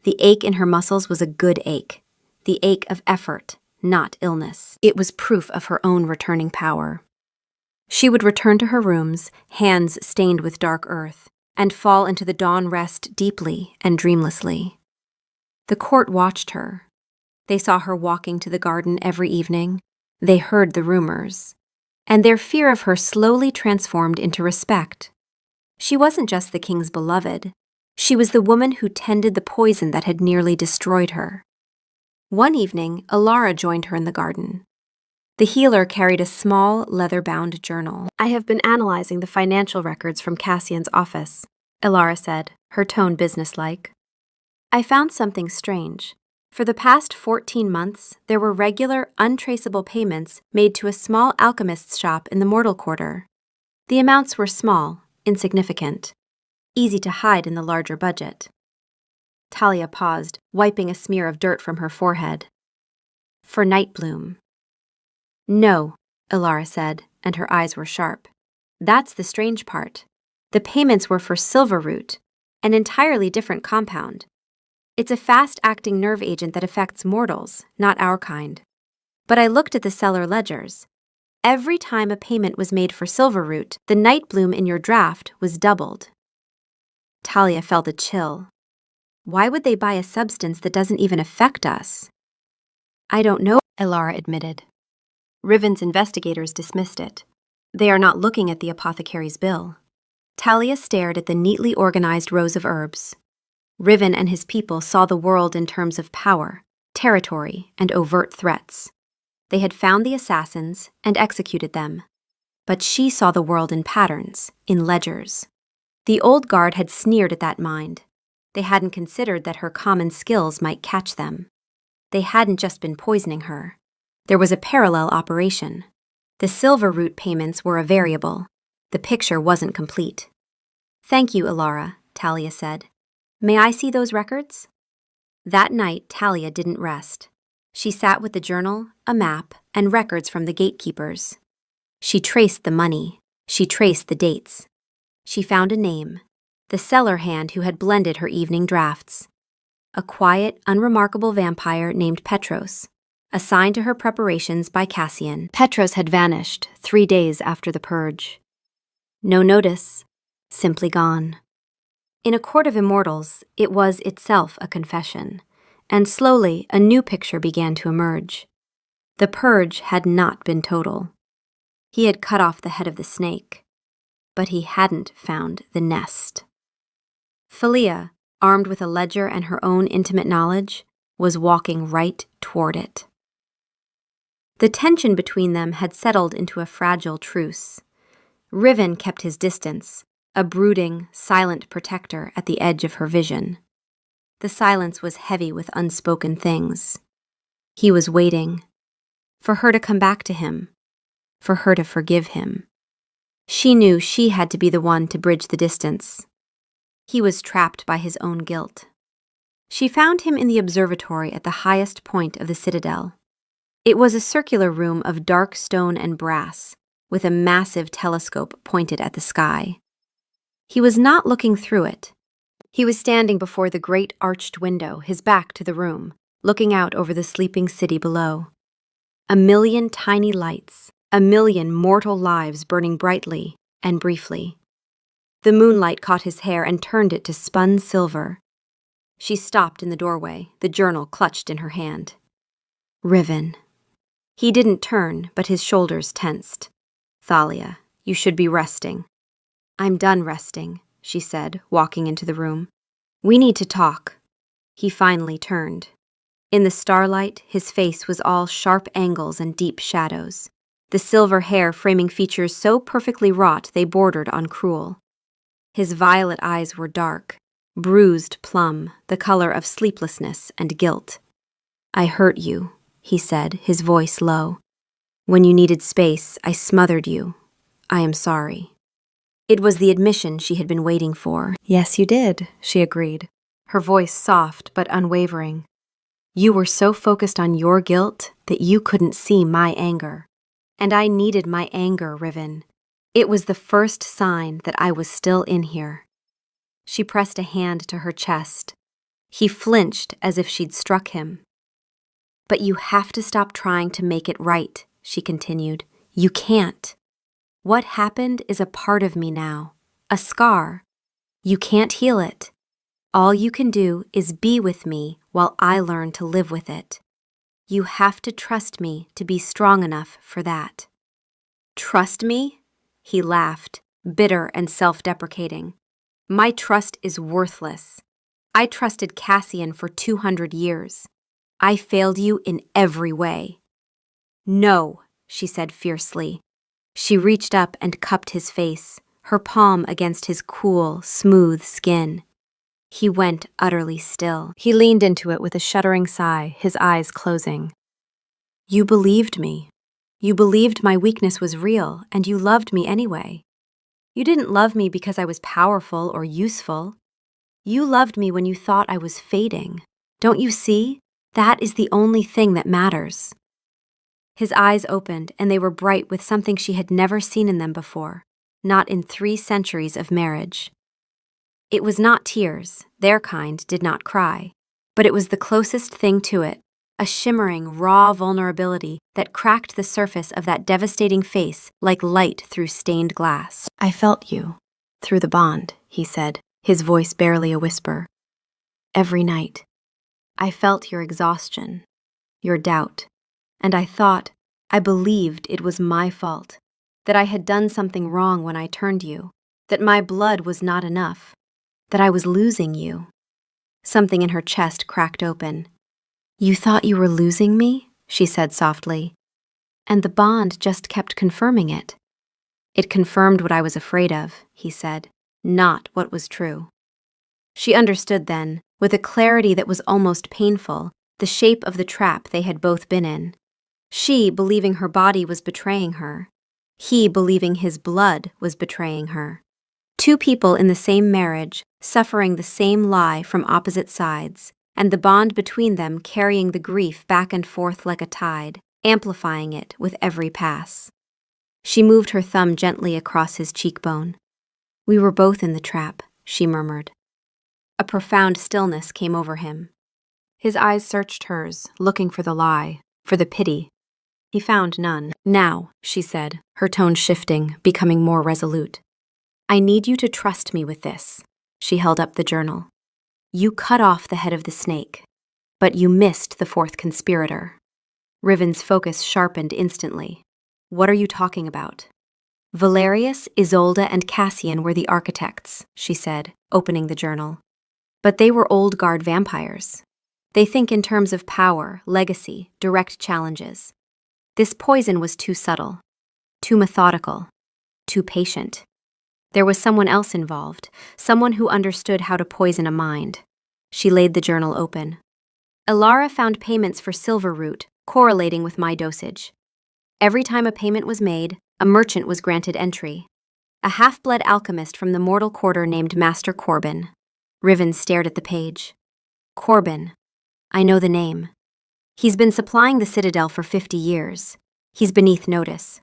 The ache in her muscles was a good ache, the ache of effort, not illness. It was proof of her own returning power. She would return to her rooms, hands stained with dark earth, and fall into the dawn rest deeply and dreamlessly. The court watched her. They saw her walking to the garden every evening. They heard the rumors. And their fear of her slowly transformed into respect. She wasn't just the king's beloved. She was the woman who tended the poison that had nearly destroyed her. One evening, Alara joined her in the garden. The healer carried a small, leather-bound journal. "I have been analyzing the financial records from Cassian's office," Alara said, her tone businesslike. "I found something strange. For the past 14 months, there were regular, untraceable payments made to a small alchemist's shop in the Mortal Quarter. The amounts were small, insignificant, easy to hide in the larger budget." Talia paused, wiping a smear of dirt from her forehead. "For Nightbloom." "No," Alara said, and her eyes were sharp. "That's the strange part. The payments were for Silverroot, an entirely different compound. It's a fast-acting nerve agent that affects mortals, not our kind. But I looked at the seller ledgers. Every time a payment was made for Silverroot, the Nightbloom in your draft was doubled." Talia felt a chill. Why would they buy a substance that doesn't even affect us? "I don't know," Alara admitted. Riven's investigators dismissed it. "They are not looking at the apothecary's bill." Talia stared at the neatly organized rows of herbs. Riven and his people saw the world in terms of power, territory, and overt threats. They had found the assassins and executed them. But she saw the world in patterns, in ledgers. The old guard had sneered at that mind. They hadn't considered that her common skills might catch them. They hadn't just been poisoning her. There was a parallel operation. The Silverroot payments were a variable. The picture wasn't complete. "Thank you, Alara," Talia said. "May I see those records?" That night, Talia didn't rest. She sat with the journal, a map, and records from the gatekeepers. She traced the money. She traced the dates. She found a name, the cellar hand who had blended her evening drafts. A quiet, unremarkable vampire named Petros, assigned to her preparations by Cassian. Petros had vanished 3 days after the purge. No notice, simply gone. In a court of immortals, it was itself a confession, and slowly a new picture began to emerge. The purge had not been total. He had cut off the head of the snake, but he hadn't found the nest. Philia, armed with a ledger and her own intimate knowledge, was walking right toward it. The tension between them had settled into a fragile truce. Riven kept his distance, a brooding, silent protector at the edge of her vision. The silence was heavy with unspoken things. He was waiting. For her to come back to him. For her to forgive him. She knew she had to be the one to bridge the distance. He was trapped by his own guilt. She found him in the observatory at the highest point of the citadel. It was a circular room of dark stone and brass, with a massive telescope pointed at the sky. He was not looking through it. He was standing before the great arched window, his back to the room, looking out over the sleeping city below. A million tiny lights, a million mortal lives burning brightly and briefly. The moonlight caught his hair and turned it to spun silver. She stopped in the doorway, the journal clutched in her hand. Riven. He didn't turn, but his shoulders tensed. "Thalia, you should be resting." "I'm done resting," she said, walking into the room. "We need to talk." He finally turned. In the starlight, his face was all sharp angles and deep shadows, the silver hair framing features so perfectly wrought they bordered on cruel. His violet eyes were dark, bruised plum, the color of sleeplessness and guilt. "I hurt you," he said, his voice low. When you needed space, I smothered you. I am sorry. It was the admission she had been waiting for. Yes, you did, she agreed, her voice soft but unwavering. You were so focused on your guilt that you couldn't see my anger. And I needed my anger, Riven. It was the first sign that I was still in here. She pressed a hand to her chest. He flinched as if she'd struck him. But you have to stop trying to make it right, she continued. You can't. What happened is a part of me now, a scar. You can't heal it. All you can do is be with me while I learn to live with it. You have to trust me to be strong enough for that. Trust me? He laughed, bitter and self-deprecating. My trust is worthless. I trusted Cassian for 200 years. I failed you in every way. No, she said fiercely. She reached up and cupped his face, her palm against his cool, smooth skin. He went utterly still. He leaned into it with a shuddering sigh, his eyes closing. You believed me. You believed my weakness was real, and you loved me anyway. You didn't love me because I was powerful or useful. You loved me when you thought I was fading. Don't you see? That is the only thing that matters. His eyes opened, and they were bright with something she had never seen in them before, not in 3 centuries of marriage. It was not tears, their kind did not cry, but it was the closest thing to it, a shimmering, raw vulnerability that cracked the surface of that devastating face like light through stained glass. I felt you, through the bond, he said, his voice barely a whisper. Every night. I felt your exhaustion, your doubt, and I believed it was my fault, that I had done something wrong when I turned you, that my blood was not enough, that I was losing you. Something in her chest cracked open. You thought you were losing me? She said softly. And the bond just kept confirming it. It confirmed what I was afraid of, he said, not what was true. She understood then, with a clarity that was almost painful, the shape of the trap they had both been in. She believing her body was betraying her. He believing his blood was betraying her. 2 people in the same marriage, suffering the same lie from opposite sides, and the bond between them carrying the grief back and forth like a tide, amplifying it with every pass. She moved her thumb gently across his cheekbone. We were both in the trap, she murmured. A profound stillness came over him. His eyes searched hers, looking for the lie, for the pity. He found none. Now, she said, her tone shifting, becoming more resolute. I need you to trust me with this. She held up the journal. You cut off the head of the snake, but you missed the 4th conspirator. Riven's focus sharpened instantly. What are you talking about? Valerius, Isolde, and Cassian were the architects, she said, opening the journal. But they were old guard vampires. They think in terms of power, legacy, direct challenges. This poison was too subtle, too methodical, too patient. There was someone else involved, someone who understood how to poison a mind. She laid the journal open. Elara found payments for silver root, correlating with my dosage. Every time a payment was made, a merchant was granted entry. A half-blood alchemist from the mortal quarter named Master Corbin. Riven stared at the page. Corbin. I know the name. He's been supplying the Citadel for 50 years. He's beneath notice.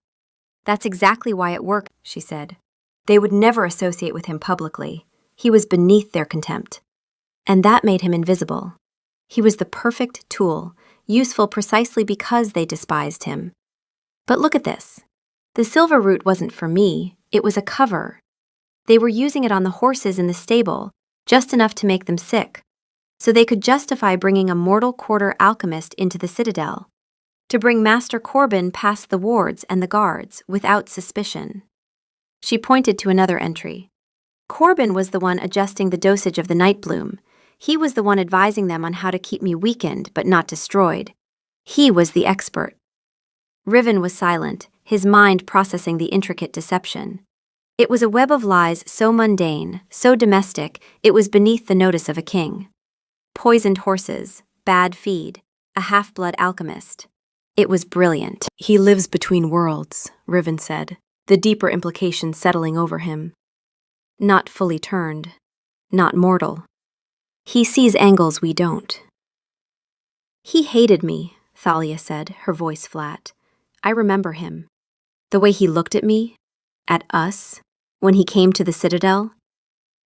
That's exactly why it worked, she said. They would never associate with him publicly. He was beneath their contempt. And that made him invisible. He was the perfect tool, useful precisely because they despised him. But look at this. The silver root wasn't for me, it was a cover. They were using it on the horses in the stable, just enough to make them sick, so they could justify bringing a mortal quarter alchemist into the Citadel, to bring Master Corbin past the wards and the guards without suspicion. She pointed to another entry. Corbin was the one adjusting the dosage of the night bloom. He was the one advising them on how to keep me weakened but not destroyed. He was the expert. Riven was silent, his mind processing the intricate deception. It was a web of lies so mundane, so domestic, it was beneath the notice of a king. Poisoned horses, bad feed, a half-blood alchemist. It was brilliant. He lives between worlds, Riven said, the deeper implication settling over him. Not fully turned, not mortal. He sees angles we don't. He hated me, Thalia said, her voice flat. I remember him. The way he looked at me, at us, when he came to the Citadel.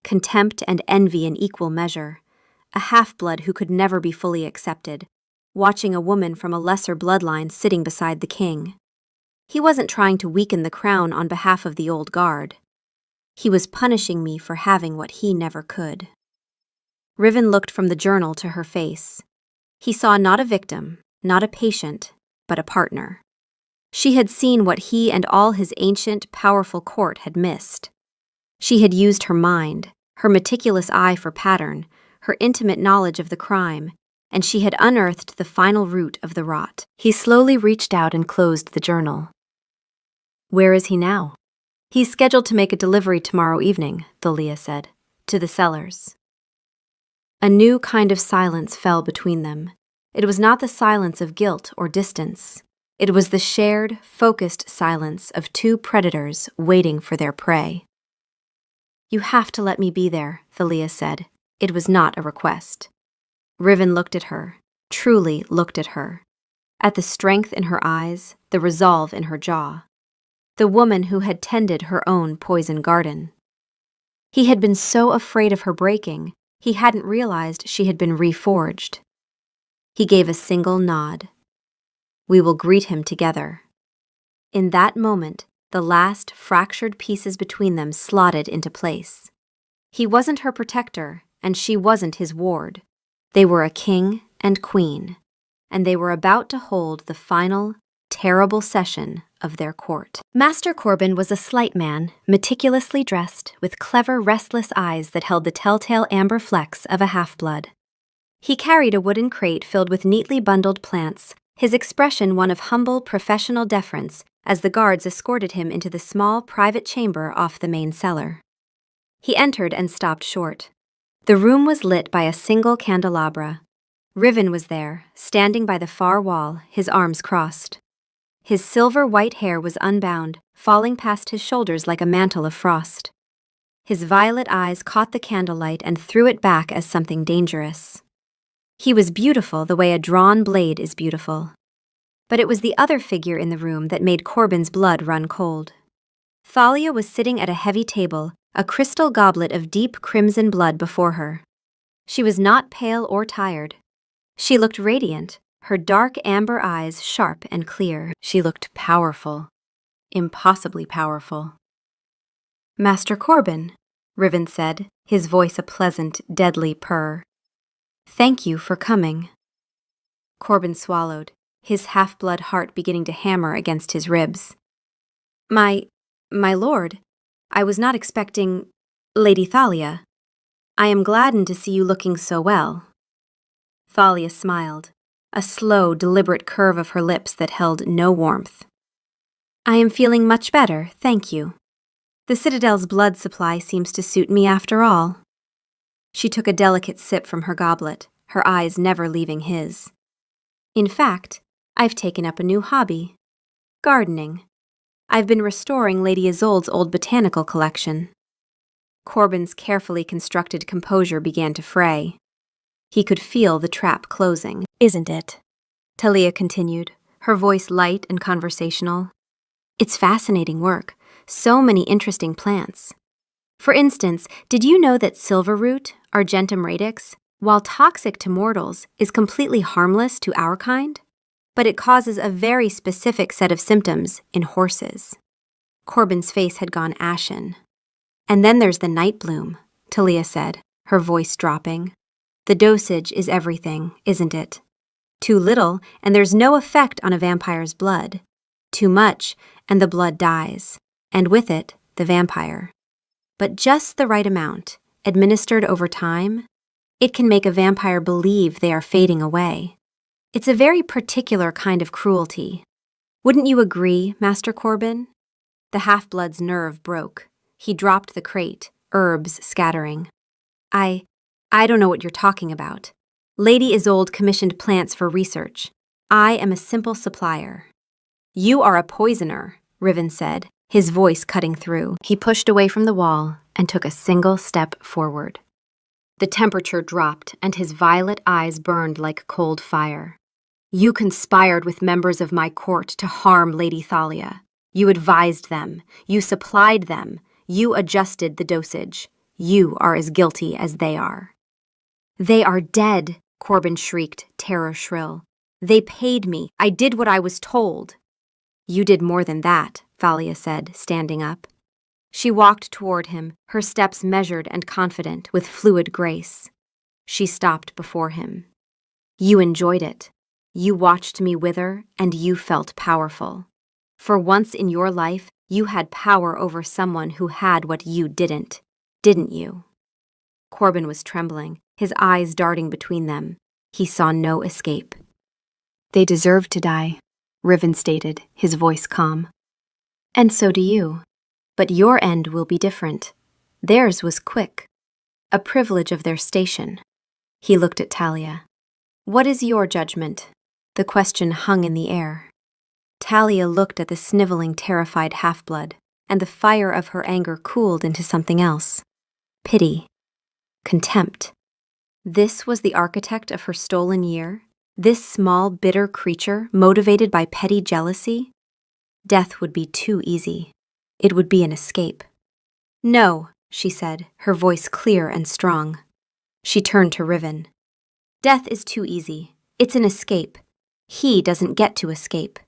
Contempt and envy in equal measure. A half-blood who could never be fully accepted, watching a woman from a lesser bloodline sitting beside the king. He wasn't trying to weaken the crown on behalf of the old guard. He was punishing me for having what he never could. Riven looked from the journal to her face. He saw not a victim, not a patient, but a partner. She had seen what he and all his ancient, powerful court had missed. She had used her mind, her meticulous eye for pattern, her intimate knowledge of the crime, and she had unearthed the final root of the rot. He slowly reached out and closed the journal. Where is he now? He's scheduled to make a delivery tomorrow evening, Thalia said, to the cellars. A new kind of silence fell between them. It was not the silence of guilt or distance. It was the shared, focused silence of two predators waiting for their prey. You have to let me be there, Thalia said. It was not a request. Riven looked at her, truly looked at her. At the strength in her eyes, the resolve in her jaw. The woman who had tended her own poison garden. He had been so afraid of her breaking, he hadn't realized she had been reforged. He gave a single nod. We will greet him together. In that moment, the last fractured pieces between them slotted into place. He wasn't her protector, and she wasn't his ward. They were a king and queen, and they were about to hold the final, terrible session of their court. Master Corbin was a slight man, meticulously dressed, with clever, restless eyes that held the telltale amber flecks of a half-blood. He carried a wooden crate filled with neatly bundled plants, his expression one of humble, professional deference as the guards escorted him into the small, private chamber off the main cellar. He entered and stopped short. The room was lit by a single candelabra. Riven was there, standing by the far wall, his arms crossed. His silver-white hair was unbound, falling past his shoulders like a mantle of frost. His violet eyes caught the candlelight and threw it back as something dangerous. He was beautiful the way a drawn blade is beautiful. But it was the other figure in the room that made Corbin's blood run cold. Thalia was sitting at a heavy table, a crystal goblet of deep crimson blood before her. She was not pale or tired. She looked radiant, her dark amber eyes sharp and clear. She looked powerful, impossibly powerful. Master Corbin, Riven said, his voice a pleasant, deadly purr. Thank you for coming. Corbin swallowed, his half-blood heart beginning to hammer against his ribs. My lord, I was not expecting Lady Thalia. I am gladdened to see you looking so well. Thalia smiled, a slow, deliberate curve of her lips that held no warmth. I am feeling much better, thank you. The Citadel's blood supply seems to suit me after all. She took a delicate sip from her goblet, her eyes never leaving his. In fact, I've taken up a new hobby. Gardening. I've been restoring Lady Isolde's old botanical collection. Corbin's carefully constructed composure began to fray. He could feel the trap closing. Isn't it? Thalia continued, her voice light and conversational. It's fascinating work. So many interesting plants. For instance, did you know that silverroot, Argentum radix, while toxic to mortals, is completely harmless to our kind? But it causes a very specific set of symptoms in horses. Corbin's face had gone ashen. And then there's the night bloom, Thalia said, her voice dropping. The dosage is everything, isn't it? Too little, and there's no effect on a vampire's blood. Too much, and the blood dies, and with it, the vampire. But just the right amount, administered over time, it can make a vampire believe they are fading away. It's a very particular kind of cruelty. Wouldn't you agree, Master Corbin? The half-blood's nerve broke. He dropped the crate, herbs scattering. I don't know what you're talking about. Lady Isolde commissioned plants for research. I am a simple supplier. You are a poisoner, Riven said, his voice cutting through. He pushed away from the wall and took a single step forward. The temperature dropped and his violet eyes burned like cold fire. You conspired with members of my court to harm Lady Thalia. You advised them. You supplied them. You adjusted the dosage. You are as guilty as they are. They are dead, Corbin shrieked, terror shrill. They paid me. I did what I was told. You did more than that, Thalia said, standing up. She walked toward him, her steps measured and confident, with fluid grace. She stopped before him. You enjoyed it. You watched me wither, and you felt powerful. For once in your life, you had power over someone who had what you didn't you? Corbin was trembling, his eyes darting between them. He saw no escape. They deserve to die, Riven stated, his voice calm. And so do you. But your end will be different. Theirs was quick, a privilege of their station. He looked at Thalia. What is your judgment? The question hung in the air. Thalia looked at the sniveling, terrified half-blood, and the fire of her anger cooled into something else. Pity. Contempt. This was the architect of her stolen year? This small, bitter creature, motivated by petty jealousy? Death would be too easy. It would be an escape. No, she said, her voice clear and strong. She turned to Riven. Death is too easy. It's an escape. He doesn't get to escape.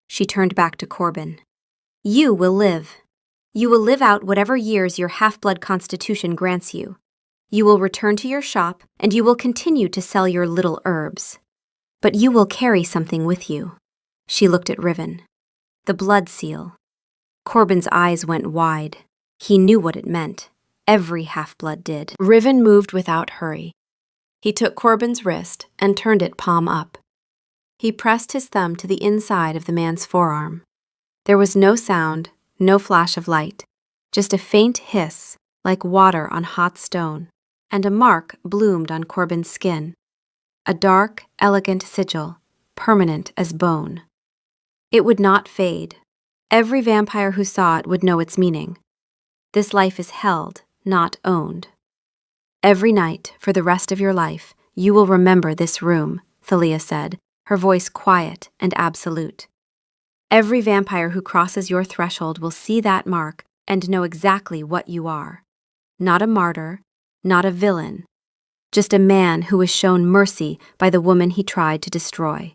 She turned back to Corbin. You will live. You will live out whatever years your half-blood constitution grants you. You will return to your shop, and you will continue to sell your little herbs. But you will carry something with you. She looked at Riven. The blood seal. Corbin's eyes went wide. He knew what it meant. Every half-blood did. Riven moved without hurry. He took Corbin's wrist and turned it palm up. He pressed his thumb to the inside of the man's forearm. There was no sound, no flash of light, just a faint hiss, like water on hot stone, and a mark bloomed on Corbin's skin. A dark, elegant sigil, permanent as bone. It would not fade. Every vampire who saw it would know its meaning. This life is held, not owned. Every night, for the rest of your life, you will remember this room, Thalia said, her voice quiet and absolute. Every vampire who crosses your threshold will see that mark and know exactly what you are. Not a martyr, not a villain, just a man who was shown mercy by the woman he tried to destroy.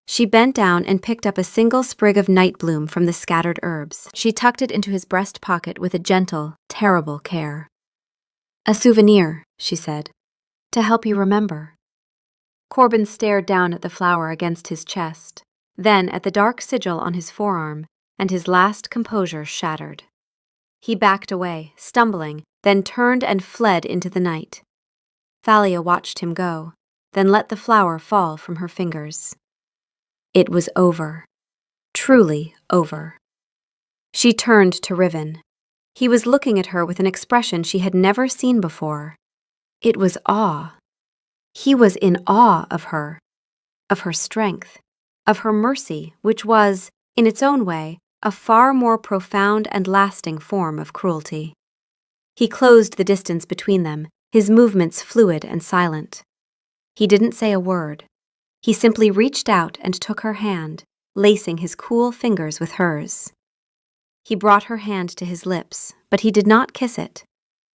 She bent down and picked up a single sprig of night bloom from the scattered herbs. She tucked it into his breast pocket with a gentle, terrible care. A souvenir, she said, to help you remember. Corbin stared down at the flower against his chest, then at the dark sigil on his forearm, and his last composure shattered. He backed away, stumbling, then turned and fled into the night. Thalia watched him go, then let the flower fall from her fingers. It was over. Truly over. She turned to Riven. He was looking at her with an expression she had never seen before. It was awe. He was in awe of her strength, of her mercy, which was, in its own way, a far more profound and lasting form of cruelty. He closed the distance between them, his movements fluid and silent. He didn't say a word. He simply reached out and took her hand, lacing his cool fingers with hers. He brought her hand to his lips, but he did not kiss it.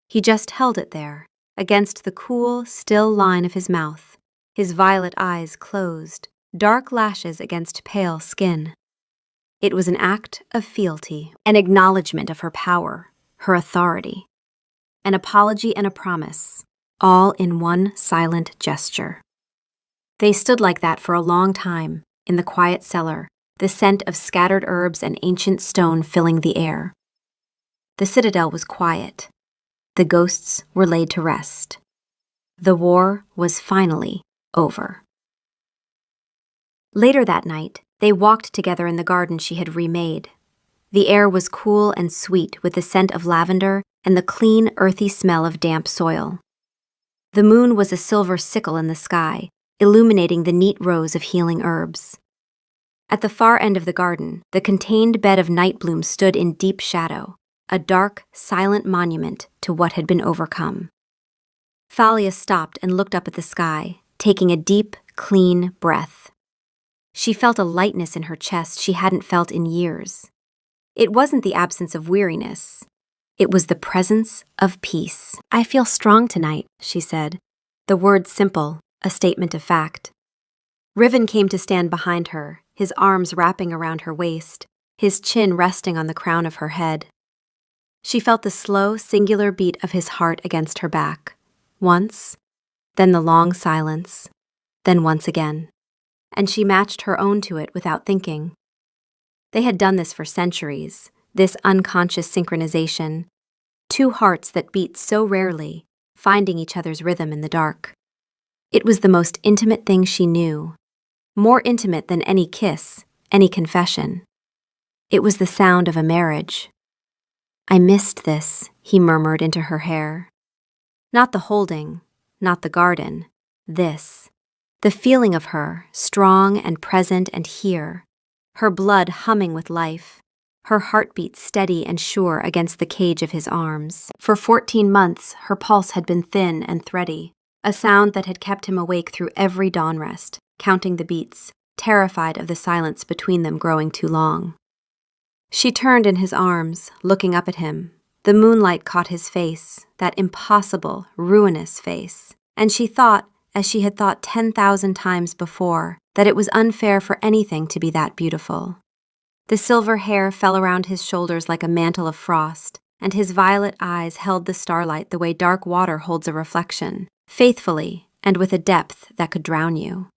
He just held it there, against the cool, still line of his mouth, his violet eyes closed, dark lashes against pale skin. It was an act of fealty, an acknowledgement of her power, her authority, an apology and a promise, all in one silent gesture. They stood like that for a long time, in the quiet cellar, the scent of scattered herbs and ancient stone filling the air. The citadel was quiet. The ghosts were laid to rest. The war was finally over. Later that night, they walked together in the garden she had remade. The air was cool and sweet with the scent of lavender and the clean, earthy smell of damp soil. The moon was a silver sickle in the sky, illuminating the neat rows of healing herbs. At the far end of the garden, the contained bed of night bloom stood in deep shadow, a dark, silent monument to what had been overcome. Thalia stopped and looked up at the sky, taking a deep, clean breath. She felt a lightness in her chest she hadn't felt in years. It wasn't the absence of weariness. It was the presence of peace. "I feel strong tonight," she said, the words simple, a statement of fact. Riven came to stand behind her, his arms wrapping around her waist, his chin resting on the crown of her head. She felt the slow, singular beat of his heart against her back. Once, then the long silence, then once again. And she matched her own to it without thinking. They had done this for centuries, this unconscious synchronization. Two hearts that beat so rarely, finding each other's rhythm in the dark. It was the most intimate thing she knew. More intimate than any kiss, any confession. It was the sound of a marriage. "I missed this," he murmured into her hair. Not the holding, not the garden, this. The feeling of her, strong and present and here, her blood humming with life, her heartbeat steady and sure against the cage of his arms. For 14 months, her pulse had been thin and thready, a sound that had kept him awake through every dawn rest, counting the beats, terrified of the silence between them growing too long. She turned in his arms, looking up at him. The moonlight caught his face, that impossible, ruinous face, and she thought, as she had thought 10,000 times before, that it was unfair for anything to be that beautiful. The silver hair fell around his shoulders like a mantle of frost, and his violet eyes held the starlight the way dark water holds a reflection, faithfully and with a depth that could drown you.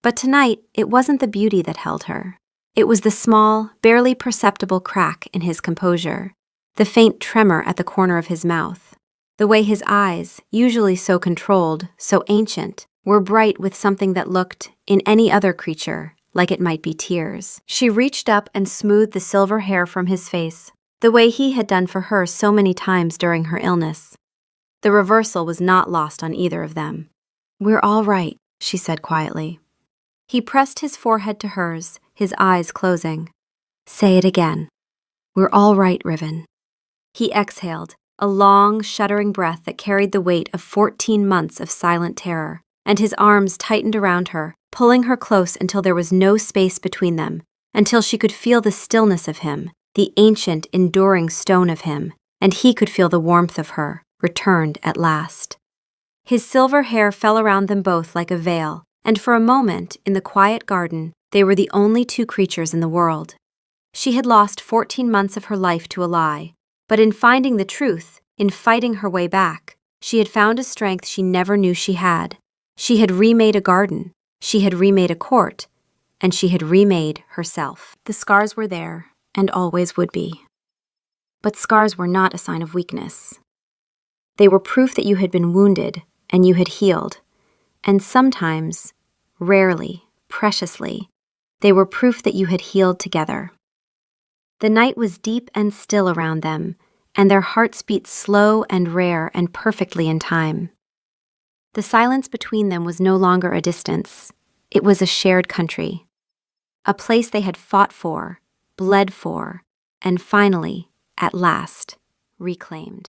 But tonight, it wasn't the beauty that held her. It was the small, barely perceptible crack in his composure, the faint tremor at the corner of his mouth, the way his eyes, usually so controlled, so ancient, were bright with something that looked, in any other creature, like it might be tears. She reached up and smoothed the silver hair from his face, the way he had done for her so many times during her illness. The reversal was not lost on either of them. "We're all right," she said quietly. He pressed his forehead to hers, his eyes closing. "Say it again. We're all right, Riven." He exhaled, a long, shuddering breath that carried the weight of 14 months of silent terror, and his arms tightened around her, pulling her close until there was no space between them, until she could feel the stillness of him, the ancient, enduring stone of him, and he could feel the warmth of her, returned at last. His silver hair fell around them both like a veil, and for a moment, in the quiet garden, they were the only two creatures in the world. She had lost 14 months of her life to a lie, but in finding the truth, in fighting her way back, she had found a strength she never knew she had. She had remade a garden, she had remade a court, and she had remade herself. The scars were there, and always would be. But scars were not a sign of weakness. They were proof that you had been wounded, and you had healed. And sometimes, rarely, preciously, they were proof that you had healed together. The night was deep and still around them, and their hearts beat slow and rare and perfectly in time. The silence between them was no longer a distance. It was a shared country, a place they had fought for, bled for, and finally, at last, reclaimed.